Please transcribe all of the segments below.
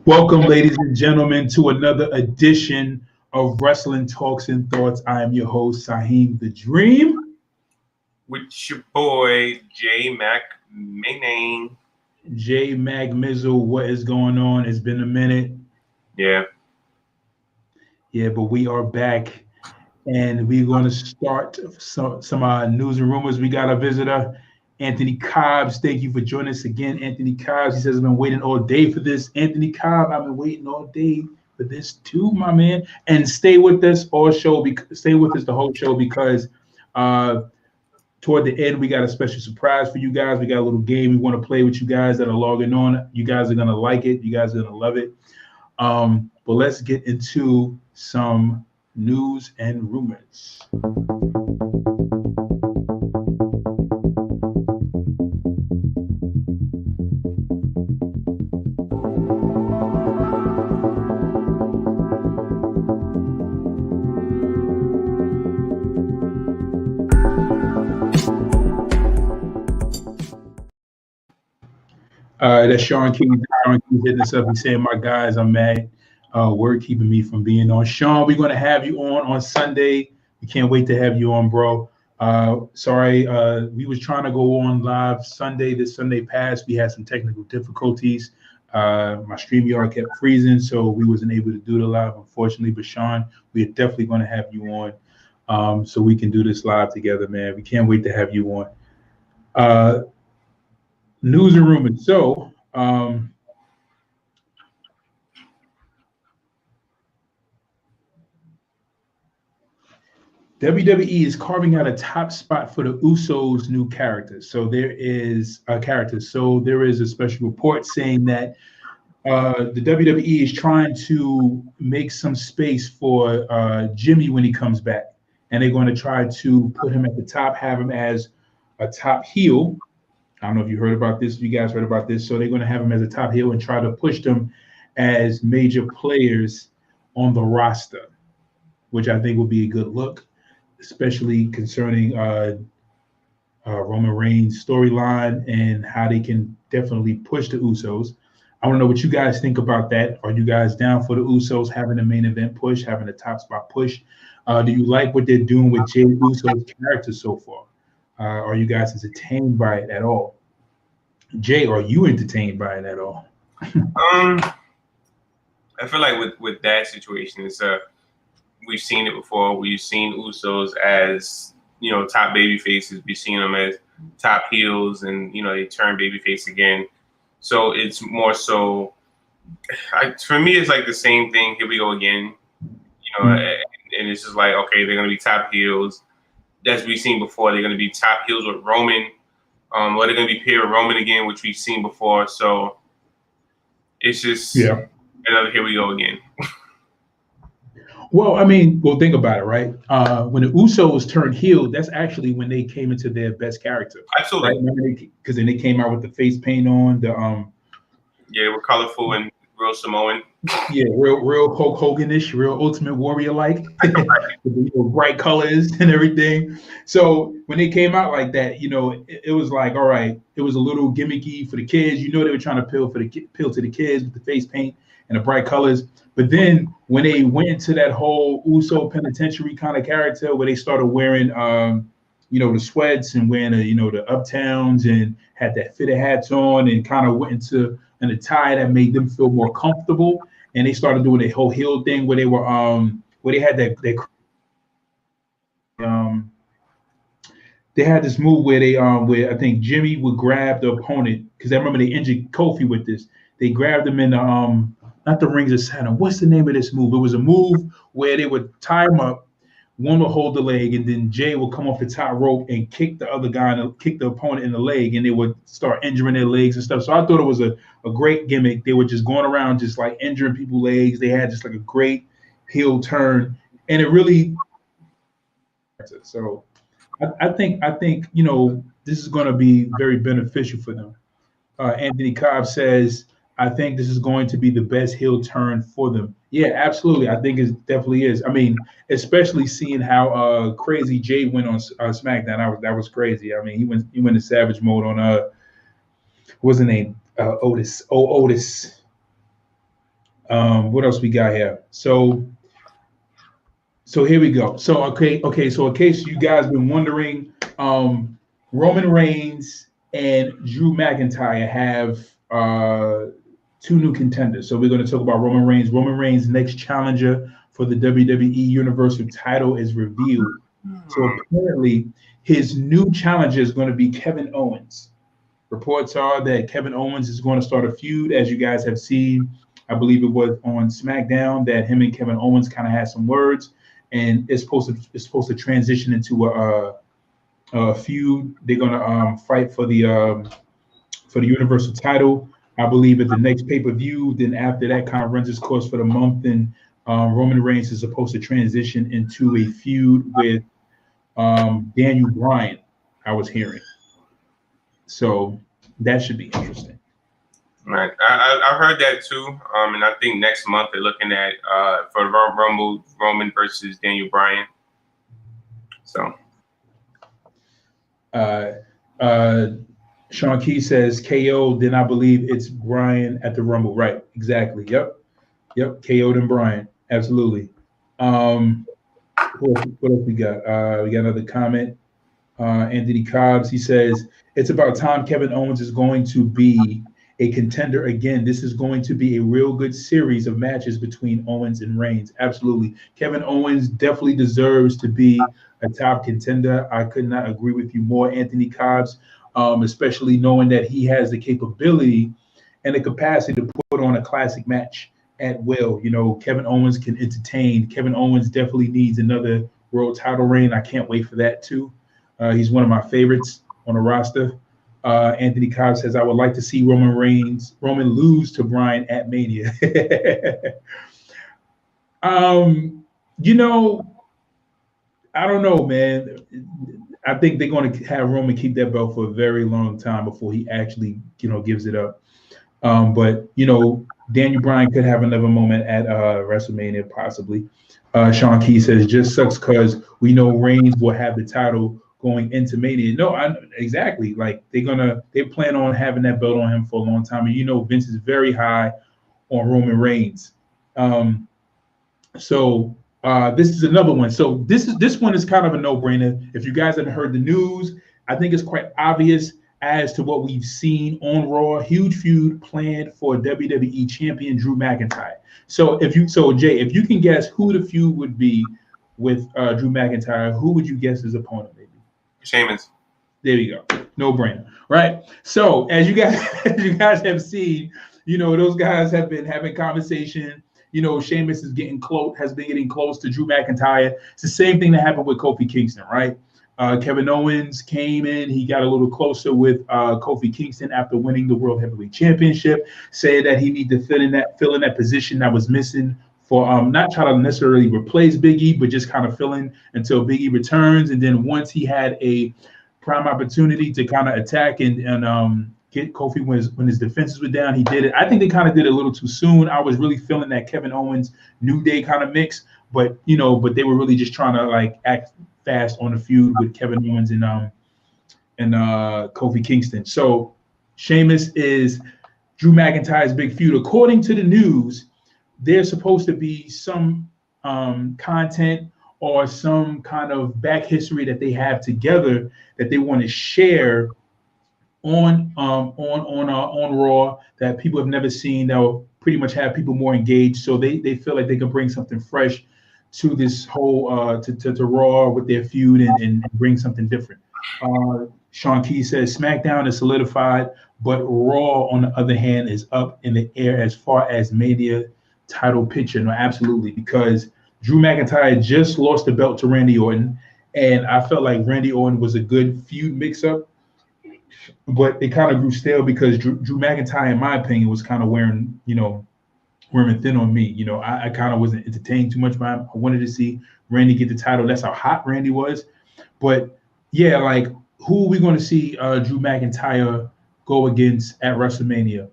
Welcome, ladies and gentlemen, to another edition of Wrestling Talks and Thoughts. I am your host, Saheem the Dream. With your boy, J Mac Mayne. J Mag Mizzle, what is going on? It's been a minute. Yeah. Yeah, but we are back, and we're going to start some news and rumors. We got a visitor, Anthony Cobbs. Thank you for joining us again, Anthony Cobbs. He says, I've been waiting all day for this. Anthony Cobb, I've been waiting all day for this too, my man. And stay with us all show. Stay with us the whole show because toward the end, we got a special surprise for you guys. We got a little game we want to play with you guys that are logging on. You guys are going to like it. You guys are going to love it. But let's get into some news and rumors. That's Sean King. Sean King hitting us up. He's saying, my guys, I'm mad. Word keeping me from being on. Sean, we're going to have you on Sunday. We can't wait to have you on, bro. Sorry, we was trying to go on live Sunday. This Sunday passed. We had some technical difficulties. My StreamYard kept freezing, so we wasn't able to do the live, unfortunately. But Sean, we are definitely going to have you on so we can do this live together, man. We can't wait to have you on. News and rumors. So, WWE is carving out a top spot for the Uso'S new characters. So there is a character. So there is a special report saying that the WWE is trying to make some space for Jimmy when he comes back, and they're going to try to put him at the top, have him as a top heel. I don't know if you heard about this. You guys heard about this. So they're going to have him as a top heel and try to push them as major players on the roster, which I think would be a good look, especially concerning Roman Reigns' storyline and how they can definitely push the Usos. I want to know what you guys think about that. Are you guys down for the Usos having the main event push, having the top spot push? Do you like what they're doing with Jey Uso's character so far? Are you guys entertained by it at all? Jay, are you entertained by it at all? I feel like with that situation, it's we've seen it before. We've seen Usos as top baby faces. We've seen them as top heels, and they turn baby face again. So it's more so. For me, it's like the same thing. Here we go again. And it's just like, okay, they're gonna be top heels. As we've seen before, they're going to be top heels with Roman. Or they're going to be paired with Roman again, which we've seen before. So it's just another here we go again. Well, I mean, think about it, right? When the Usos turned heel, that's actually when they came into their best character. Absolutely. Because then they came out with the face paint on. They were colorful and real Samoan. Yeah, real Hulk Hogan-ish, real Ultimate Warrior-like, with bright colors and everything. So when they came out like that, it was like, all right, it was a little gimmicky for the kids. They were trying to appeal to the kids with the face paint and the bright colors. But then when they went into that whole Uso penitentiary kind of character, where they started wearing, the sweats and wearing the uptowns and had that fitted hats on and kind of went into an attire that made them feel more comfortable, and they started doing a whole heel thing where they were where they had they had this move where they where I think Jimmy would grab the opponent, because I remember they injured Kofi with this. They grabbed him in the not the Rings of Saturn. What's the name of this move? It was a move where they would tie him up. One would hold the leg, and then Jay would come off the top rope and kick the other guy, and kick the opponent in the leg, and they would start injuring their legs and stuff. So I thought it was a great gimmick. They were just going around just like injuring people's legs. They had just like a great heel turn, and it really. So I think this is going to be very beneficial for them. Anthony Cobb says, I think this is going to be the best heel turn for them. Yeah, absolutely. I think it definitely is. I mean, especially seeing how crazy Jay went on SmackDown. That was crazy. I mean, he went to savage mode on what's the name? Otis. What else we got here? So here we go. So okay. So in case you guys been wondering, Roman Reigns and Drew McIntyre have two new contenders. So we're going to talk about Roman Reigns. Roman Reigns' next challenger for the WWE Universal title is revealed. So apparently, his new challenger is going to be Kevin Owens. Reports are that Kevin Owens is going to start a feud, as you guys have seen. I believe it was on SmackDown that him and Kevin Owens kind of had some words, and it's supposed to transition into a feud. They're going to fight for the Universal title. I believe at the next pay-per-view. Then after that, kind of runs its course for the month, and Roman Reigns is supposed to transition into a feud with Daniel Bryan. I was hearing. So that should be interesting. Right, I heard that too, and I think next month they're looking at for the Rumble Roman versus Daniel Bryan. So, Sean Key says KO. Then I believe it's Bryan at the Rumble. Right, exactly. Yep. KO'd and Bryan. Absolutely. What else we got? We got another comment. Anthony Cobbs, he says, it's about time Kevin Owens is going to be a contender again. This is going to be a real good series of matches between Owens and Reigns. Absolutely. Kevin Owens definitely deserves to be a top contender. I could not agree with you more, Anthony Cobbs, especially knowing that he has the capability and the capacity to put on a classic match at will. You know, Kevin Owens can entertain. Kevin Owens definitely needs another world title reign. I can't wait for that too. He's one of my favorites on the roster. Anthony Cobb says, I would like to see Roman lose to Bryan at Mania. You know, I don't know, man. I think they're going to have Roman keep that belt for a very long time before he actually, gives it up. But, Daniel Bryan could have another moment at WrestleMania, possibly. Sean Key says, just sucks because we know Reigns will have the title going into Mania. No, exactly. Like they plan on having that belt on him for a long time. And Vince is very high on Roman Reigns. So this is another one. So this one is kind of a no-brainer. If you guys haven't heard the news, I think it's quite obvious as to what we've seen on Raw. Huge feud planned for WWE champion Drew McIntyre. So Jay, if you can guess who the feud would be with Drew McIntyre, who would you guess his opponent? Sheamus. There you go. No brainer, right? So as you guys have seen, those guys have been having conversation. Sheamus has been getting close to Drew McIntyre. It's the same thing that happened with Kofi Kingston, right? Kevin Owens came in. He got a little closer with Kofi Kingston after winning the World Heavyweight Championship. Said that he needed to fill in that position that was missing for not try to necessarily replace Big E, but just kind of fill in until Big E returns. And then once he had a prime opportunity to kind of attack and get Kofi when his defenses were down, he did it. I think they kind of did it a little too soon. I was really feeling that Kevin Owens New Day kind of mix, but they were really just trying to act fast on the feud with Kevin Owens and Kofi Kingston. So Sheamus is Drew McIntyre's big feud. According to the news, there's supposed to be some content or some kind of back history that they have together that they want to share on Raw that people have never seen, that will pretty much have people more engaged. So they feel like they can bring something fresh to this whole to Raw with their feud and bring something different. Sean Key says SmackDown is solidified, but Raw on the other hand is up in the air as far as Mania title picture. No, absolutely, because Drew McIntyre just lost the belt to Randy Orton, and I felt like Randy Orton was a good feud mix-up, but it kind of grew stale because Drew McIntyre, in my opinion, was kind of wearing thin on me. I kind of wasn't entertained too much by him. I wanted to see Randy get the title. That's how hot Randy was. But yeah, who are we going to see Drew McIntyre go against at WrestleMania?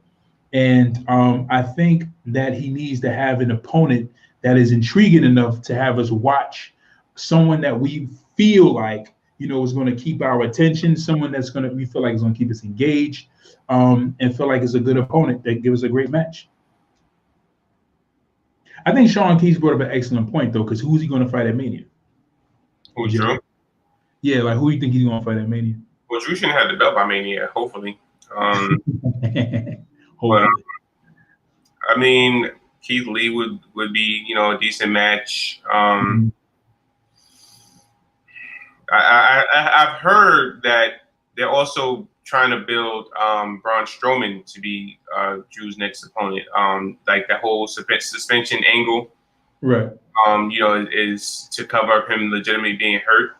And I think that he needs to have an opponent that is intriguing enough to have us watch, someone that we feel like, is going to keep our attention, someone we feel like is going to keep us engaged, and feel like it's a good opponent that gives us a great match. I think Sean Keys brought up an excellent point though, because who's he going to fight at Mania? Who's Drew? Yeah, like who do you think he's going to fight at Mania? Well, Drew shouldn't have the belt by Mania, hopefully. But I mean, Keith Lee would be, a decent match. I've heard that they're also trying to build Braun Strowman to be Drew's next opponent. Like the whole suspension angle, right? Is to cover up him legitimately being hurt.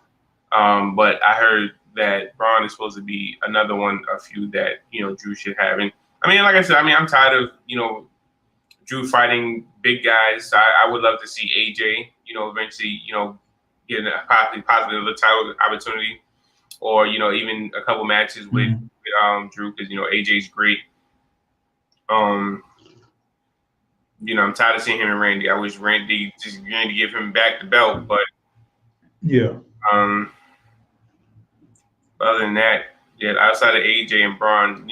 But I heard that Braun is supposed to be another one of few that Drew should have. And I mean, like I said, I'm tired of Drew fighting big guys. I would love to see AJ, eventually, getting a possibly another title opportunity, or even a couple matches with Drew, because AJ's great. I'm tired of seeing him and Randy. I wish Randy give him back the belt, but yeah. Other than that, yeah, outside of AJ and Braun,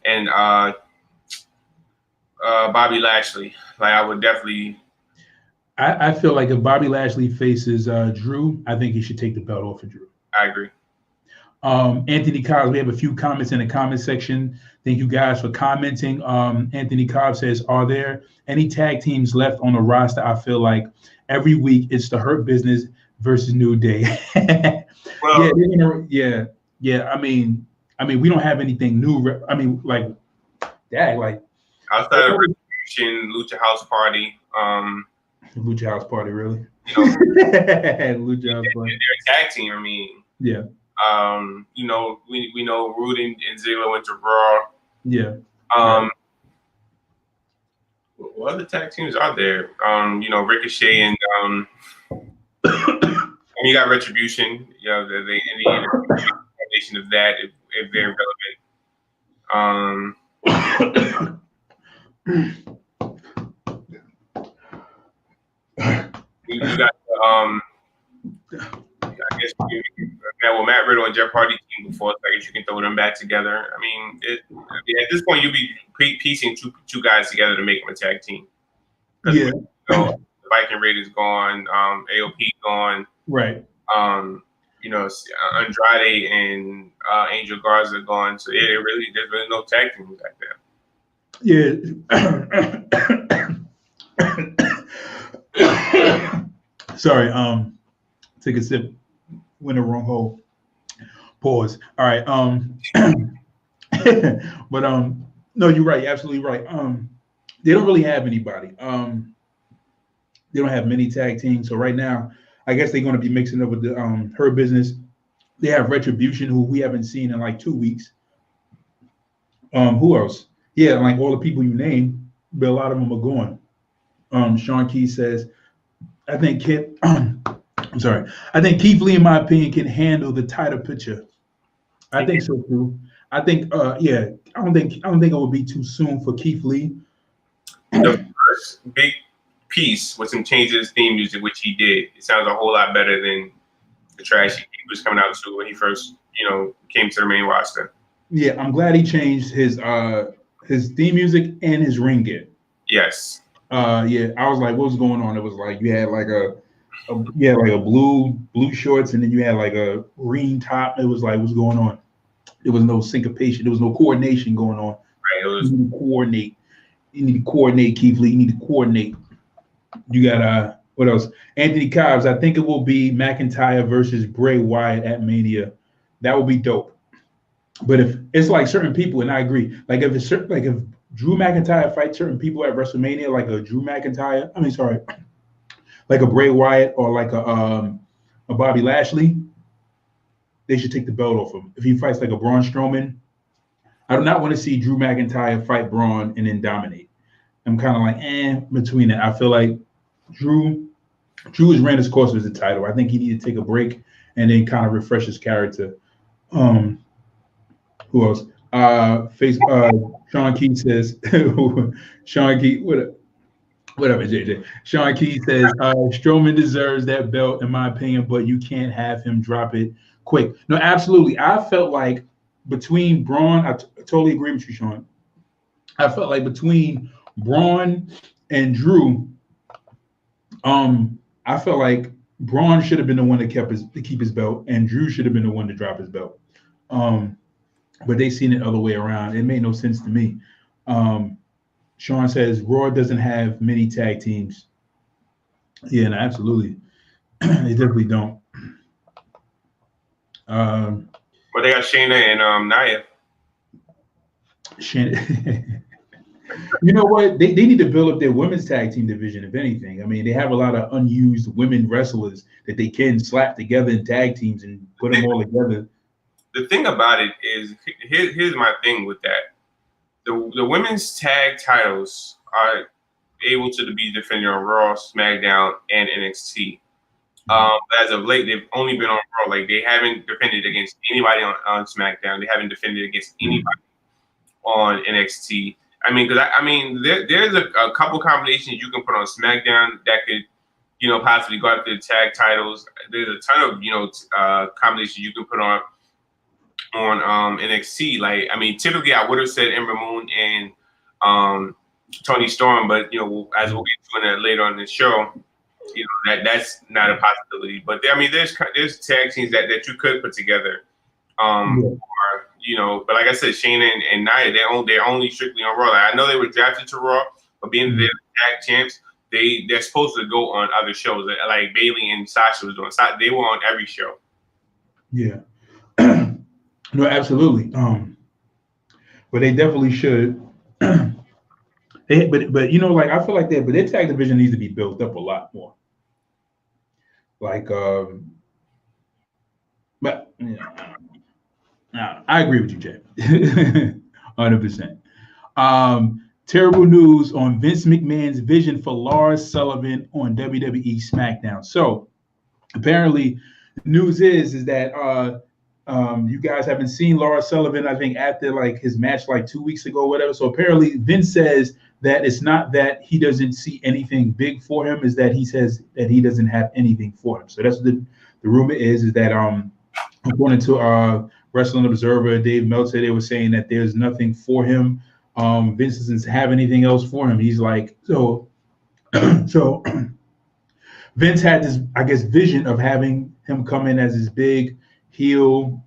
and Bobby Lashley, like I would definitely. I feel like if Bobby Lashley faces Drew, I think he should take the belt off of Drew. I agree. Anthony Cobbs, we have a few comments in the comment section. Thank you guys for commenting. Anthony Cobbs says, are there any tag teams left on the roster? I feel like every week it's the Hurt Business versus New Day. Well, yeah. I mean, we don't have anything new. I mean, like that, like outside of Retribution, Lucha House Party. Lucha House Party, really? Lucha House Party. They're a tag team. I mean, yeah. We know Rude and Ziggler went to Raw. Yeah. What other tag teams are there? Ricochet and you got Retribution. The foundation of that if they're relevant. You got I guess Matt Riddle and Jeff Hardy team before. So I guess you can throw them back together. I mean, at this point, you'll be piecing two guys together to make them a tag team. Yeah. The Viking Raiders gone, AOP gone. Right. Andrade and Angel Garza gone. So there's really no tag teams like that. Yeah. Sorry. Take a sip. Went the wrong hole. Pause. All right. But no, you're right. You're absolutely right. They don't really have anybody. They don't have many tag teams. So right now, I guess they're going to be mixing up with the Her Business. They have Retribution, who we haven't seen in like 2 weeks. Who else? Yeah, like all the people you named, but a lot of them are gone. Sean Key says, I think Keith Lee, in my opinion, can handle the tighter picture. I think so too. I think, I don't think it would be too soon for Keith Lee. The first big piece was him changing his theme music, which he did. It sounds a whole lot better than the trash he was coming out to when he first, came to the main roster. Yeah, I'm glad he changed his theme music and his ring gear. Yes. I was like, what was going on? It was like you had like a blue shorts, and then you had like a green top. It was like, what's going on? There was no syncopation. There was no coordination going on. Right. You need to coordinate. You need to coordinate, Keith Lee. You need to coordinate. You got what else? Anthony Cobbs. I think it will be McIntyre versus Bray Wyatt at Mania. That would be dope. But if it's like certain people, and I agree, like if Drew McIntyre fights certain people at WrestleMania, like a like a Bray Wyatt or like a Bobby Lashley, they should take the belt off him. If he fights like a Braun Strowman, I do not want to see Drew McIntyre fight Braun and then dominate. I'm kind of like between it. I feel like Drew has ran his course with the title. I think he needed to take a break and then kind of refresh his character. Who else? Sean Key says, Sean Key, whatever, JJ. Sean Key says, Strowman deserves that belt, in my opinion, but you can't have him drop it quick. No, absolutely. I felt like between Braun, I totally agree with you, Sean. I felt like between Braun and Drew, I felt like Braun should have been the one to keep his belt, and Drew should have been the one to drop his belt. But they seen it the other way around. It made no sense to me. Sean says Raw doesn't have many tag teams. Yeah, no, absolutely. They definitely don't. But they got Shayna and Nia. Shayna. You know what? They need to build up their women's tag team division, if anything. I mean, they have a lot of unused women wrestlers that they can slap together in tag teams and put them all together. The thing about it is, here's my thing with that. The women's tag titles are able to be defended on Raw, SmackDown, and NXT. As of late, they've only been on Raw. Like, they haven't defended against anybody on SmackDown. They haven't defended against anybody on NXT. I mean, because there's a couple combinations you can put on SmackDown that could, possibly go after the tag titles. There's a ton of, combinations you can put on NXT. Like, I mean, typically I would have said Ember Moon and Toni Storm, but as we'll get to later on in the show, that's not a possibility. But there's tag teams that you could put together. But like I said, Shayna and Nia, they're only strictly on Raw. Like, I know they were drafted to Raw, but being they're tag champs, they're supposed to go on other shows. Like Bayley and Sasha was doing. They were on every show. Yeah. No, absolutely. But they definitely should. But I feel like their tag division needs to be built up a lot more. Like, but I agree with you, Jay. 100%. Terrible news on Vince McMahon's vision for Lars Sullivan on WWE SmackDown. So apparently, the news is that you guys haven't seen Lars Sullivan, I think, after like his match like 2 weeks ago or whatever. So apparently Vince says that it's not that he doesn't see anything big for him, is that he says that he doesn't have anything for him. So that's what the rumor is that according to Wrestling Observer, Dave Meltzer, they were saying that there's nothing for him. Vince doesn't have anything else for him. He's like, so Vince had this, I guess, vision of having him come in as this big heel,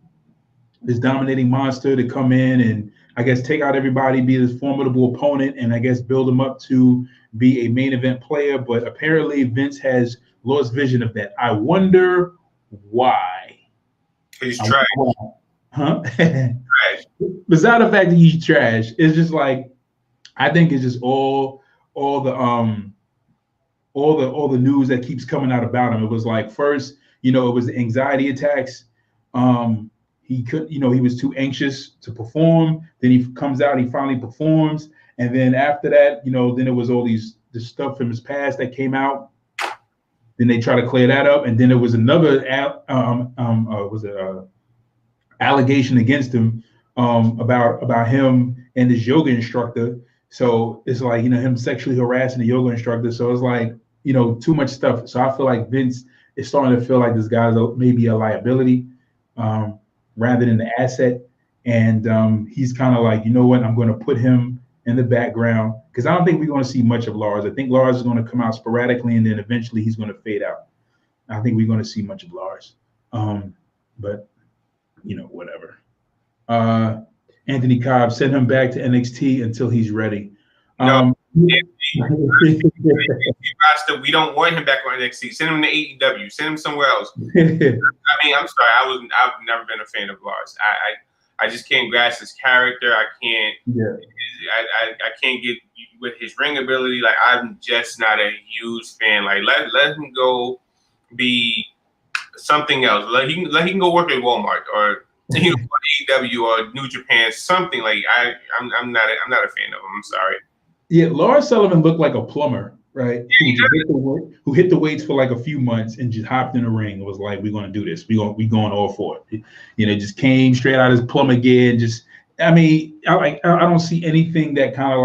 this dominating monster to come in and I guess take out everybody, be this formidable opponent, and I guess build him up to be a main event player. But apparently Vince has lost vision of that. I wonder why. He's trash. Huh? Besides the fact that he's trash, it's just like, I think it's just all the news that keeps coming out about him. It was like, first, it was the anxiety attacks. He could, he was too anxious to perform. Then he comes out, he finally performs, and then after that, then it was all this stuff from his past that came out. Then they try to clear that up, and then there was another allegation against him about him and this yoga instructor. So it's like, him sexually harassing the yoga instructor. So it's like, too much stuff. So I feel like Vince is starting to feel like this guy's maybe a liability rather than the asset. And he's kind of like, you know what, I'm going to put him in the background, because I don't think we're going to see much of Lars. I think Lars is going to come out sporadically, and then eventually he's going to fade out. I don't think we're going to see much of Lars. But whatever. Anthony Cobb, send him back to NXT until he's ready. We don't want him back on NXT. Send him to AEW. Send him somewhere else. I mean, I'm sorry. I've never been a fan of Lars. I just can't grasp his character. I can't. Yeah. I can't get with his ring ability. Like, I'm just not a huge fan. Like, let him go be something else. Let he can go work at Walmart or AEW or New Japan, something. Like, I'm not a fan of him. I'm sorry. Yeah, Lars Sullivan looked like a plumber, right? Who hit the weights for like a few months and just hopped in the ring and was like, "We're gonna do this. We going all for it." Just came straight out of his plumber gear. And just, I mean, I don't see anything that kind of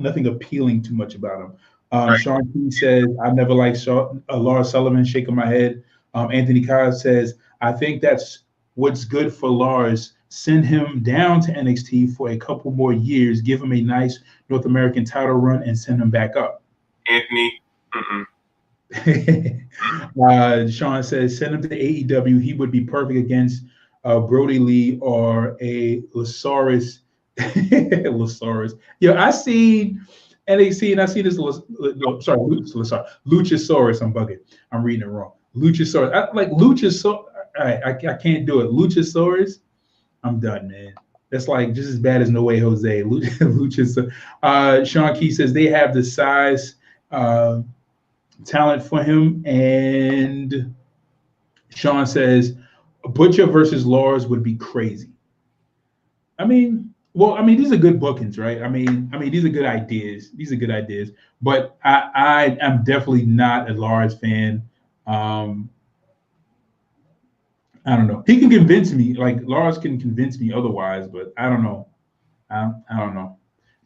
nothing appealing too much about him. Right. Sean T says, "I never liked Lars Sullivan." Shaking my head. Anthony Kyle says, "I think that's what's good for Lars send him down to NXT for a couple more years, give him a nice North American title run, and send him back up. Anthony. Sean says, send him to AEW. He would be perfect against Brody Lee or a Luchasaurus. Luchasaurus. Yo, I seen NXT and I see this. Luchasaurus. I'm bugging. I'm reading it wrong. Luchasaurus. I like Luchasaurus. I can't do it. Luchasaurus. I'm done, man. That's like just as bad as No Way Jose. Luchasaurus. Sean Key says they have the size. Talent for him, and Sean says Butcher versus Lars would be crazy. I mean, these are good bookings, right? I mean, these are good ideas. But I am definitely not a Lars fan. I don't know. He can convince me, like Lars can convince me otherwise, but I don't know. I don't know.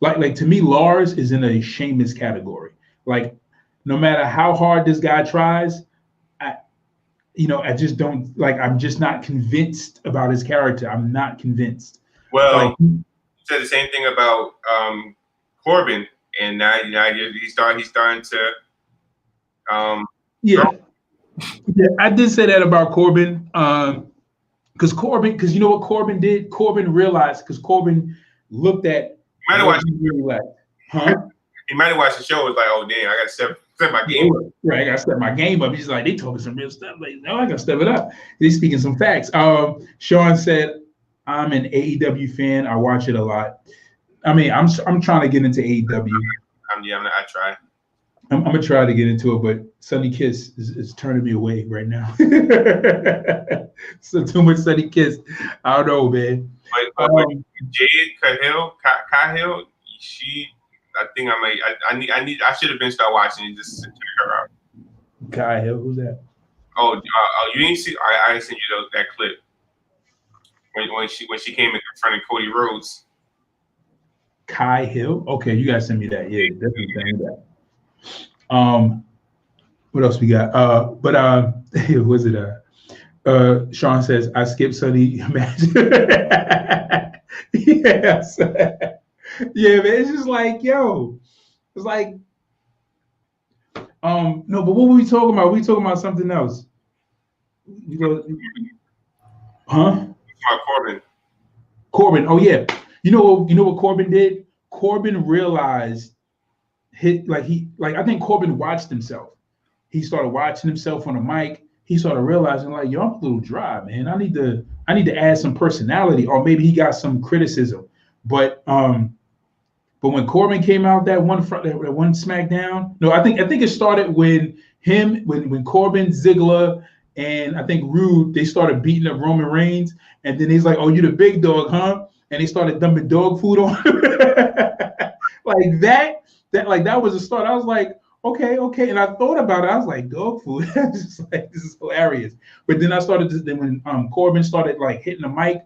Like to me, Lars is in a Sheamus category. Like, no matter how hard this guy tries, I just don't like. I'm just not convinced about his character. I'm not convinced. Well, you said the same thing about Corbin, and now he's starting to. Yeah, I did say that about Corbin. Because you know what Corbin did? Corbin realized because Corbin looked at. He might have watched the show. Was like, oh damn, I got to step my game up. Right, I got to step my game up. He's like, they told me some real stuff. Like, no, I got to step it up. He's speaking some facts. Sean said, I'm an AEW fan. I watch it a lot. I mean, I'm trying to get into AEW. I try. I'm gonna try to get into it, but Sunny Kiss is turning me away right now. So too much Sunny Kiss. I don't know, man. But Jade Cahill, I think I should have been start watching it just to check her out. Cahill, who's that? Oh, you didn't see? I didn't send you that clip when she came and confronted Cody Rhodes. Kai Hill. Okay, you guys send me that. Yeah, definitely send me that. What else we got? Was it? Sean says I skipped Sunny match. Yes. Yeah, man. It's just like, yo, it's like, no, but what were we talking about? We talking about something else. Huh? Corbin. Oh yeah. You know what Corbin did? Corbin realized I think Corbin watched himself. He started watching himself on the mic. He started realizing like, yo, I'm a little dry, man. I need to add some personality, or maybe he got some criticism. But when Corbin came out that one SmackDown, no, I think it started when Corbin, Ziggler, and I think Rude, they started beating up Roman Reigns, and then he's like, "Oh, you the big dog, huh?" And they started dumping dog food on him. Like that was a start. I was like, okay, and I thought about it. I was like, dog food. I was just like, this is hilarious. But then when Corbin started like hitting the mic,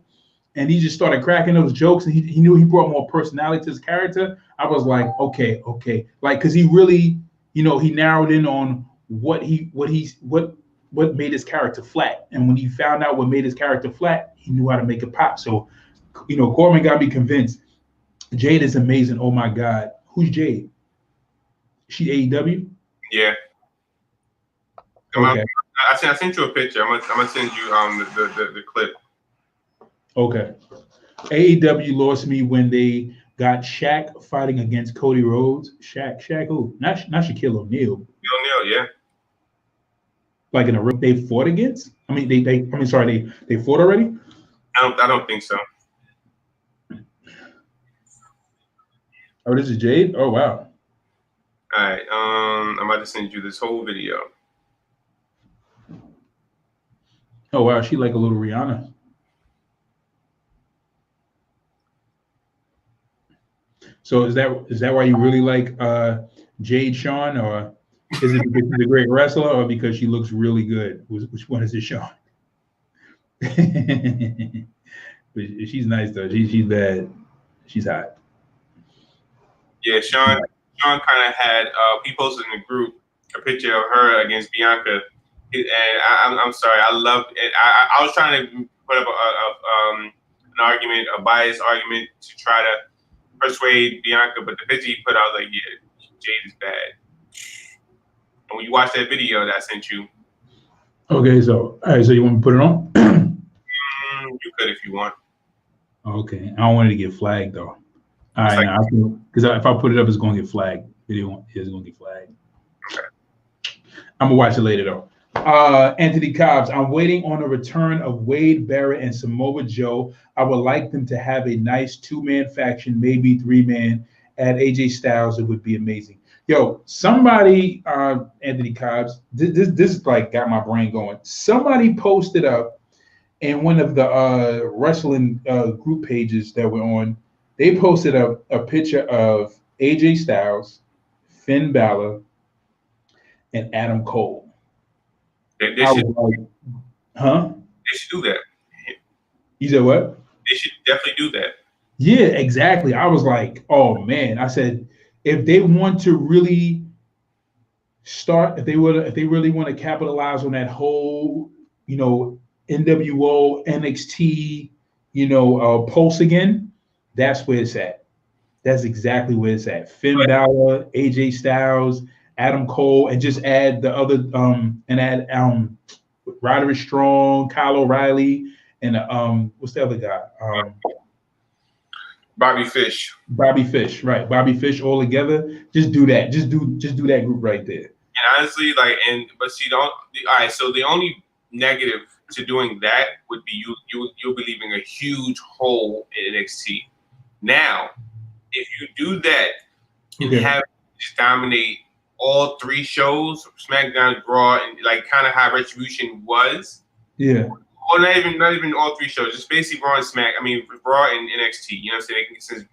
and he just started cracking those jokes, and he knew he brought more personality to his character. I was like, okay, like because he really, he narrowed in on what made his character flat, and when he found out what made his character flat, he knew how to make it pop. So, Corbin got me convinced. Jade is amazing. Oh my God, who's Jade? She AEW? Yeah. Okay. I sent you a picture. I'm gonna send you the clip. Okay. AEW lost me when they got Shaq fighting against Cody Rhodes. Shaq who? Not Shaquille O'Neal. O'Neal, yeah. Like in a ring they fought against? I mean, they fought already? I don't think so. Oh, this is Jade? Oh wow. All right, I'm about to send you this whole video. Oh wow, she like a little Rihanna. So is that why you really like Jade, Sean, or is it because she's a great wrestler, or because she looks really good? Which one is it, Sean? But she's nice though. She's bad. She's hot. Yeah, Sean kind of had he posted in the group a picture of her against Bianca, and I'm sorry, I loved it. I was trying to put up argument, a biased argument to try to persuade Bianca, but the picture he put out, like, yeah, Jade is bad. And when you watch that video that I sent you, okay, so all right, so you want me to put it on? you could if you want. Okay, I don't want it to get flagged though. All right, now because if I put it up, it's gonna get flagged. Video is gonna get flagged. Okay. I'm gonna watch it later though. Anthony Cobbs, I'm waiting on the return of Wade Barrett and Samoa Joe. I would like them to have a nice 2-man faction, maybe 3-man. Add AJ Styles, it would be amazing. Yo, somebody, Anthony Cobbs, this like got my brain going. Somebody posted up in one of the wrestling group pages that we're on. They posted up a picture of AJ Styles, Finn Balor, and Adam Cole. They should, like, huh? They should do that. You said what? They should definitely do that. Yeah, exactly. I was like, oh man. I said, if they want to really start, if they really want to capitalize on that whole, NWO, NXT, pulse again, that's where it's at. That's exactly where it's at. Finn Balor, AJ Styles, Adam Cole, and just add the other and add Roderick Strong, Kyle O'Reilly, and what's the other guy? Bobby Fish. Bobby Fish, right? Bobby Fish all together. Just do that. Just do that group right there. And honestly, but see, all right. So the only negative to doing that would be you'll be leaving a huge hole in NXT. Now, if you do that and have just dominate all 3 shows, SmackDown, Raw, and like kind of how Retribution was. Yeah. Or not even all 3 shows, just basically Raw and Raw and NXT. You know what I'm saying? Since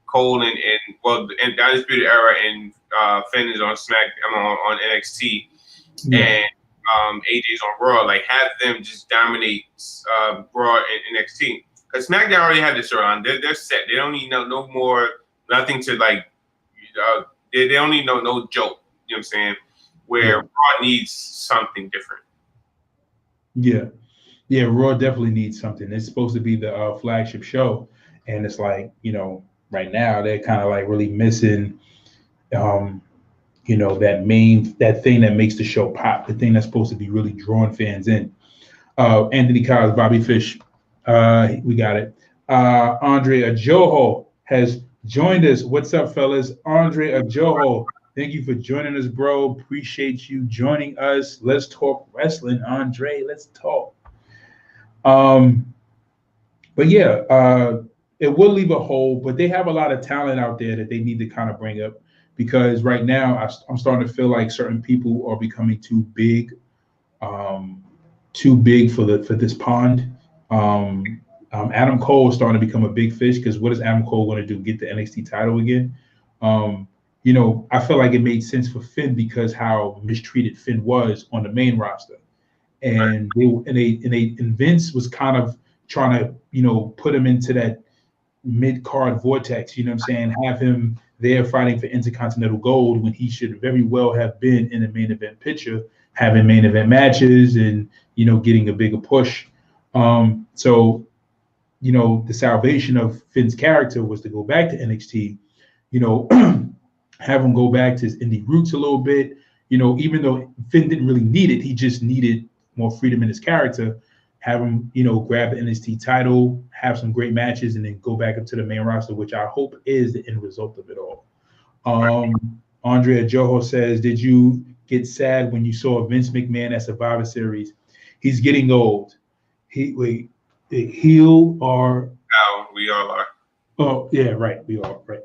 Cole and the Undisputed Era and Finn is on on NXT, and AJ's on Raw. Like have them just dominate Raw and NXT. Because SmackDown already had this on. They're set. They don't need no more. Nothing to like. They don't need no joke. You know what I'm saying? Where Raw needs something different. Yeah, Raw definitely needs something. It's supposed to be the flagship show, and it's like right now they're kind of like really missing, that thing that makes the show pop, the thing that's supposed to be really drawing fans in. Anthony Cobbs, Bobby Fish, we got it. Andre Ajoho has joined us. What's up, fellas? Andre Ajoho. Thank you for joining us, bro. Appreciate you joining us. Let's talk wrestling, Andre. Let's talk. But yeah, it will leave a hole, but they have a lot of talent out there that they need to kind of bring up because right now I'm starting to feel like certain people are becoming too big for this pond. Adam Cole is starting to become a big fish because what is Adam Cole going to do? Get the NXT title again? I feel like it made sense for Finn because how mistreated Finn was on the main roster, and Vince was kind of trying to put him into that mid-card vortex. You know what I'm saying? Have him there fighting for Intercontinental Gold when he should very well have been in the main event picture, having main event matches and getting a bigger push. So the salvation of Finn's character was to go back to NXT. Have him go back to his indie roots a little bit, even though Finn didn't really need it, he just needed more freedom in his character. Have him, grab the NXT title, have some great matches, and then go back up to the main roster, which I hope is the end result of it all. Andrea Joho says, did you get sad when you saw Vince McMahon at Survivor Series? He's getting old. We all are. Oh, yeah, right. We all right.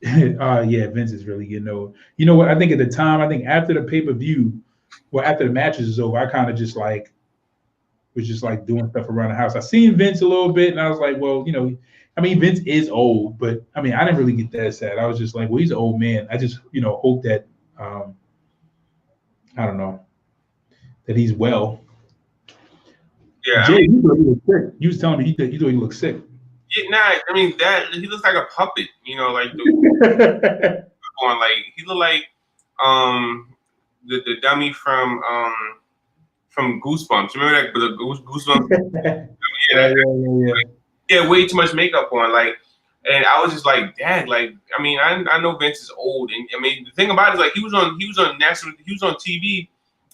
Yeah, Vince is really getting old. You know what? I think at the time, after the pay-per-view, after the matches is over, I kind of just was just doing stuff around the house. I seen Vince a little bit, and I was like, well, Vince is old, but I didn't really get that sad. I was just like, well, he's an old man. I just, hope that, I don't know, that he's well. Yeah, Jay, you thought he was sick. You was telling me you thought he looked sick. Yeah, that he looks like a puppet, like the going he looked like the dummy from Goosebumps. Remember that the Goosebumps? Yeah, way too much makeup on. Like, and I was just like, Dad, like, I mean, I know Vince is old, and I mean, the thing about it is like he was on TV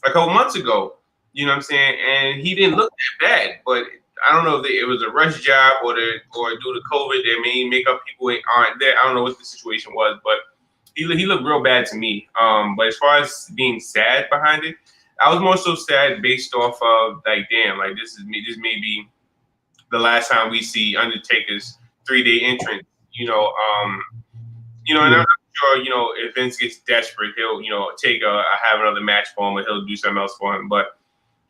a couple months ago. You know what I'm saying? And he didn't look that bad, but I don't know if it was a rush job or due to COVID, their main makeup people aren't there. I don't know what the situation was, but he looked real bad to me. But as far as being sad behind it, I was more so sad based off of like, damn, like this may be the last time we see Undertaker's 3-day entrance. And I'm not sure, if Vince gets desperate, he'll, have another match for him, or he'll do something else for him. But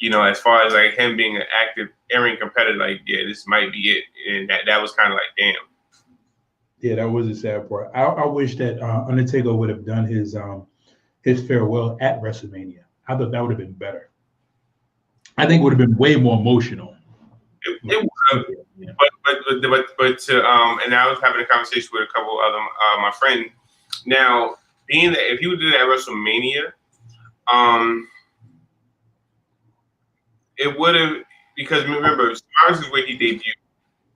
as far as like him being an active airing competitor, like, yeah, this might be it. And that was kind of like, damn. Yeah, that was a sad part. I wish that Undertaker would have done his farewell at WrestleMania. I thought that would have been better. I think it would have been way more emotional. It would have, but and I was having a conversation with a couple of my friend. Now, being that if he would do that at WrestleMania, it would have, because remember, Survivor is where he debuted.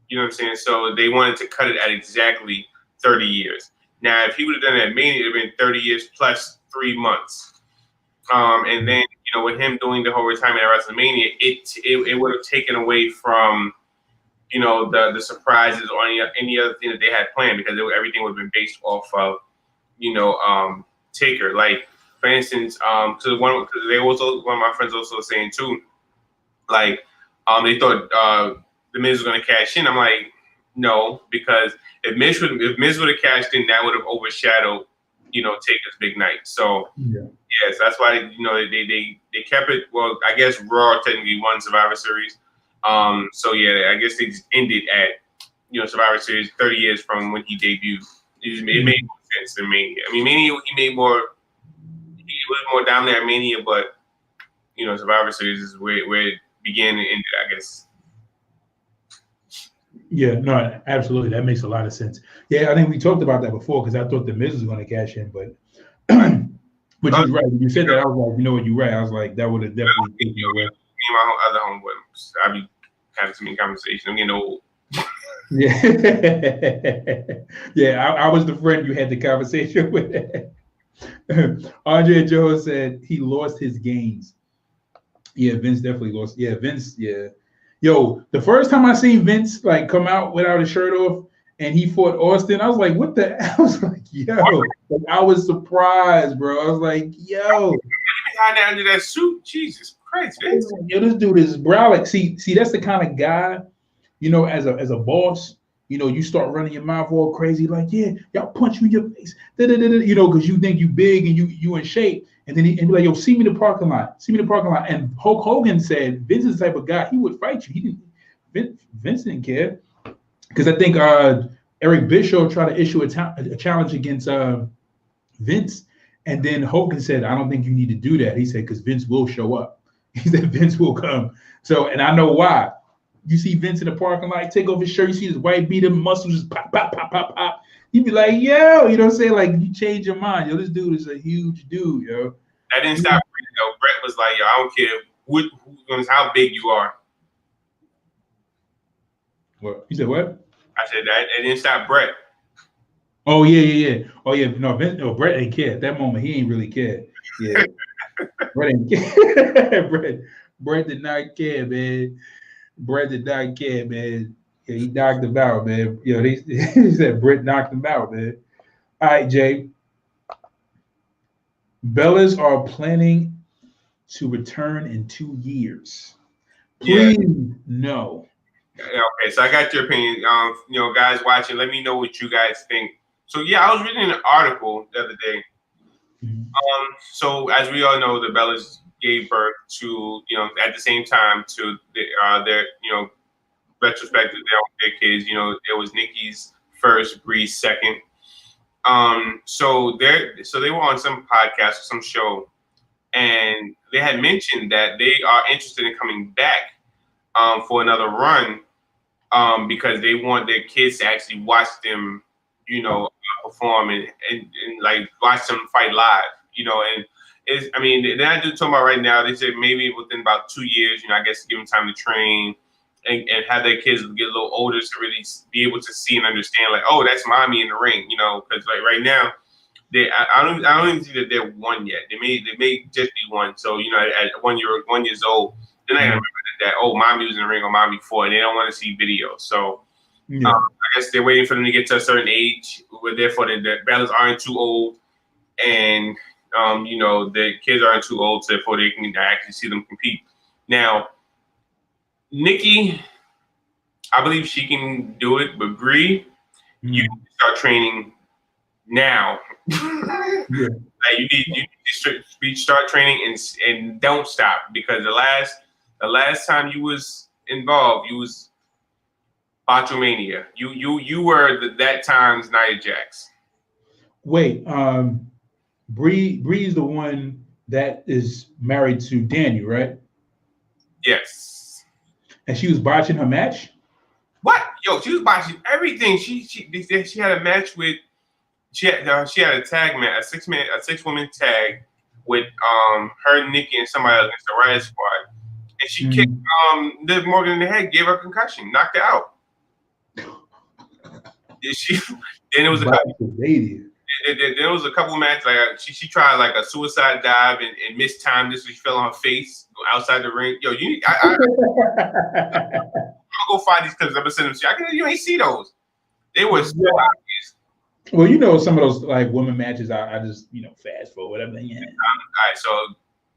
You know what I'm saying? So they wanted to cut it at exactly 30 years. Now, if he would have done it at Mania, it would have been 30 years plus 3 months. And then, with him doing the whole retirement at WrestleMania, it would have taken away from, the surprises or any other thing that they had planned, because everything would have been based off of, Taker. Like, for instance, because one of my friends also saying too, like, they thought the Miz was going to cash in. I'm like, no, because if Miz would have cashed in, that would have overshadowed, Taker's big night. So yes, that's why they kept it. Well, I guess Raw technically won Survivor Series. So yeah, I guess they just ended at Survivor Series 30 years from when he debuted. It made more sense than Mania. I mean, Mania he was more down there at Mania, but Survivor Series is where it began and ended, I guess. Yeah, no, absolutely. That makes a lot of sense. Yeah, I think we talked about that before, because I thought the Miz was going to cash in, but you're right. When you said that, I was like, you're right. I was like, that would have definitely taken away. Me and my other homeboy, I be having too many conversations. I'm getting old. Yeah, yeah. I was the friend you had the conversation with. Andre Joe said he lost his gains. Yeah, Vince definitely lost. Yeah, Vince. Yeah. Yo, the first time I seen Vince like come out without his shirt off and he fought Austin, I was like, what the? I was like, yo, like, I was surprised, bro. I was like, yo, behind under that suit, Jesus Christ, Vince. Yo, this dude is brolic. See, that's the kind of guy, as a boss, you start running your mouth all crazy, like, yeah, y'all punch you in your face, because you think you big and you in shape. And then he'd be like, yo, see me in the parking lot. And Hulk Hogan said Vince is the type of guy, he would fight you. He didn't. Vince didn't care. Because I think Eric Bischoff tried to issue a challenge against Vince. And then Hogan said, I don't think you need to do that. He said, because Vince will show up. He said, Vince will come. So, and I know why. You see Vince in the parking lot, take off his shirt, you see his white beat him, muscles just pop, pop, pop, pop, pop. You'd be like, yo, you know what I'm saying? Like, you change your mind. Yo, this dude is a huge dude, yo. That didn't stop Brett, though. Brett was like, yo, I don't care how big you are. What? You said what? I said that didn't stop Brett. Oh, yeah. Oh, yeah. No, Brett ain't care. At that moment, he ain't really care. Yeah. Brett ain't care. Brett did not care, man. Brett did not care, man. Yeah, he knocked him out, man. He said Brett knocked him out, man. All right, Jay. Bellas are planning to return in 2 years. Please, no. Okay, so I got your opinion. Guys watching, let me know what you guys think. So yeah, I was reading an article the other day. Mm-hmm. So as we all know, the Bellas gave birth to, at the same time to their retrospective their kids. It was Nikki's first, Bree's second. So they were on some podcast or some show, and they had mentioned that they are interested in coming back for another run because they want their kids to actually watch them, perform and like watch them fight live, and they're not just talking about right now. They said maybe within about 2 years, I guess give them time to train and have their kids get a little older to really be able to see and understand, like, oh, that's mommy in the ring, you know, because like right now, I don't even think that they're one yet. They may just be one. So you know, at 1 years old, they're not gonna remember that oh, mommy was in the ring or mommy fought, and they don't want to see videos. So I guess they're waiting for them to get to a certain age where therefore the battlers aren't too old, and you know, the kids aren't too old, so therefore they can actually see them compete. Now, Nikki, I believe she can do it, but Bree, you need to start training now. Like you need to start training and don't stop, because the last time you was involved, you was Botchamania. You were that time's Nia Jax. Wait, Bree is the one that is married to Daniel, right? Yes. And she was botching her match? What? Yo, she was botching everything. She had a match with she had a tag match, a 6-woman tag with her, Nikki, and somebody else against the Riot Squad. And she kicked Liv Morgan in the head, gave her a concussion, knocked her out. Then it was a couple. There was a couple matches, like she tried like a suicide dive and mistimed this, so she fell on her face outside the ring. Yo, I'm gonna go find these clips. I'm gonna send them to you. You ain't see those. They were so obvious. Well, you know, some of those like women matches, I just fast forward. I'm like, yeah. All right, so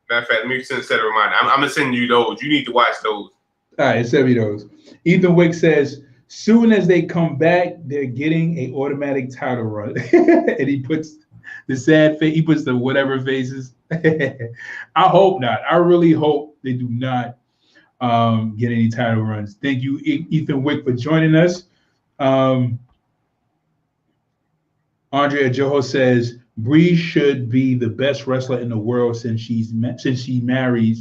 matter of fact, let me set a reminder. I'm gonna send you those. You need to watch those. All right, send me those. Ethan Wick says, soon as they come back, they're getting an automatic title run. And he puts the sad face, he puts the whatever faces. I hope not. I really hope they do not get any title runs. Thank you, Ethan Wick, for joining us. Andrea Joho says, Bree should be the best wrestler in the world since she's married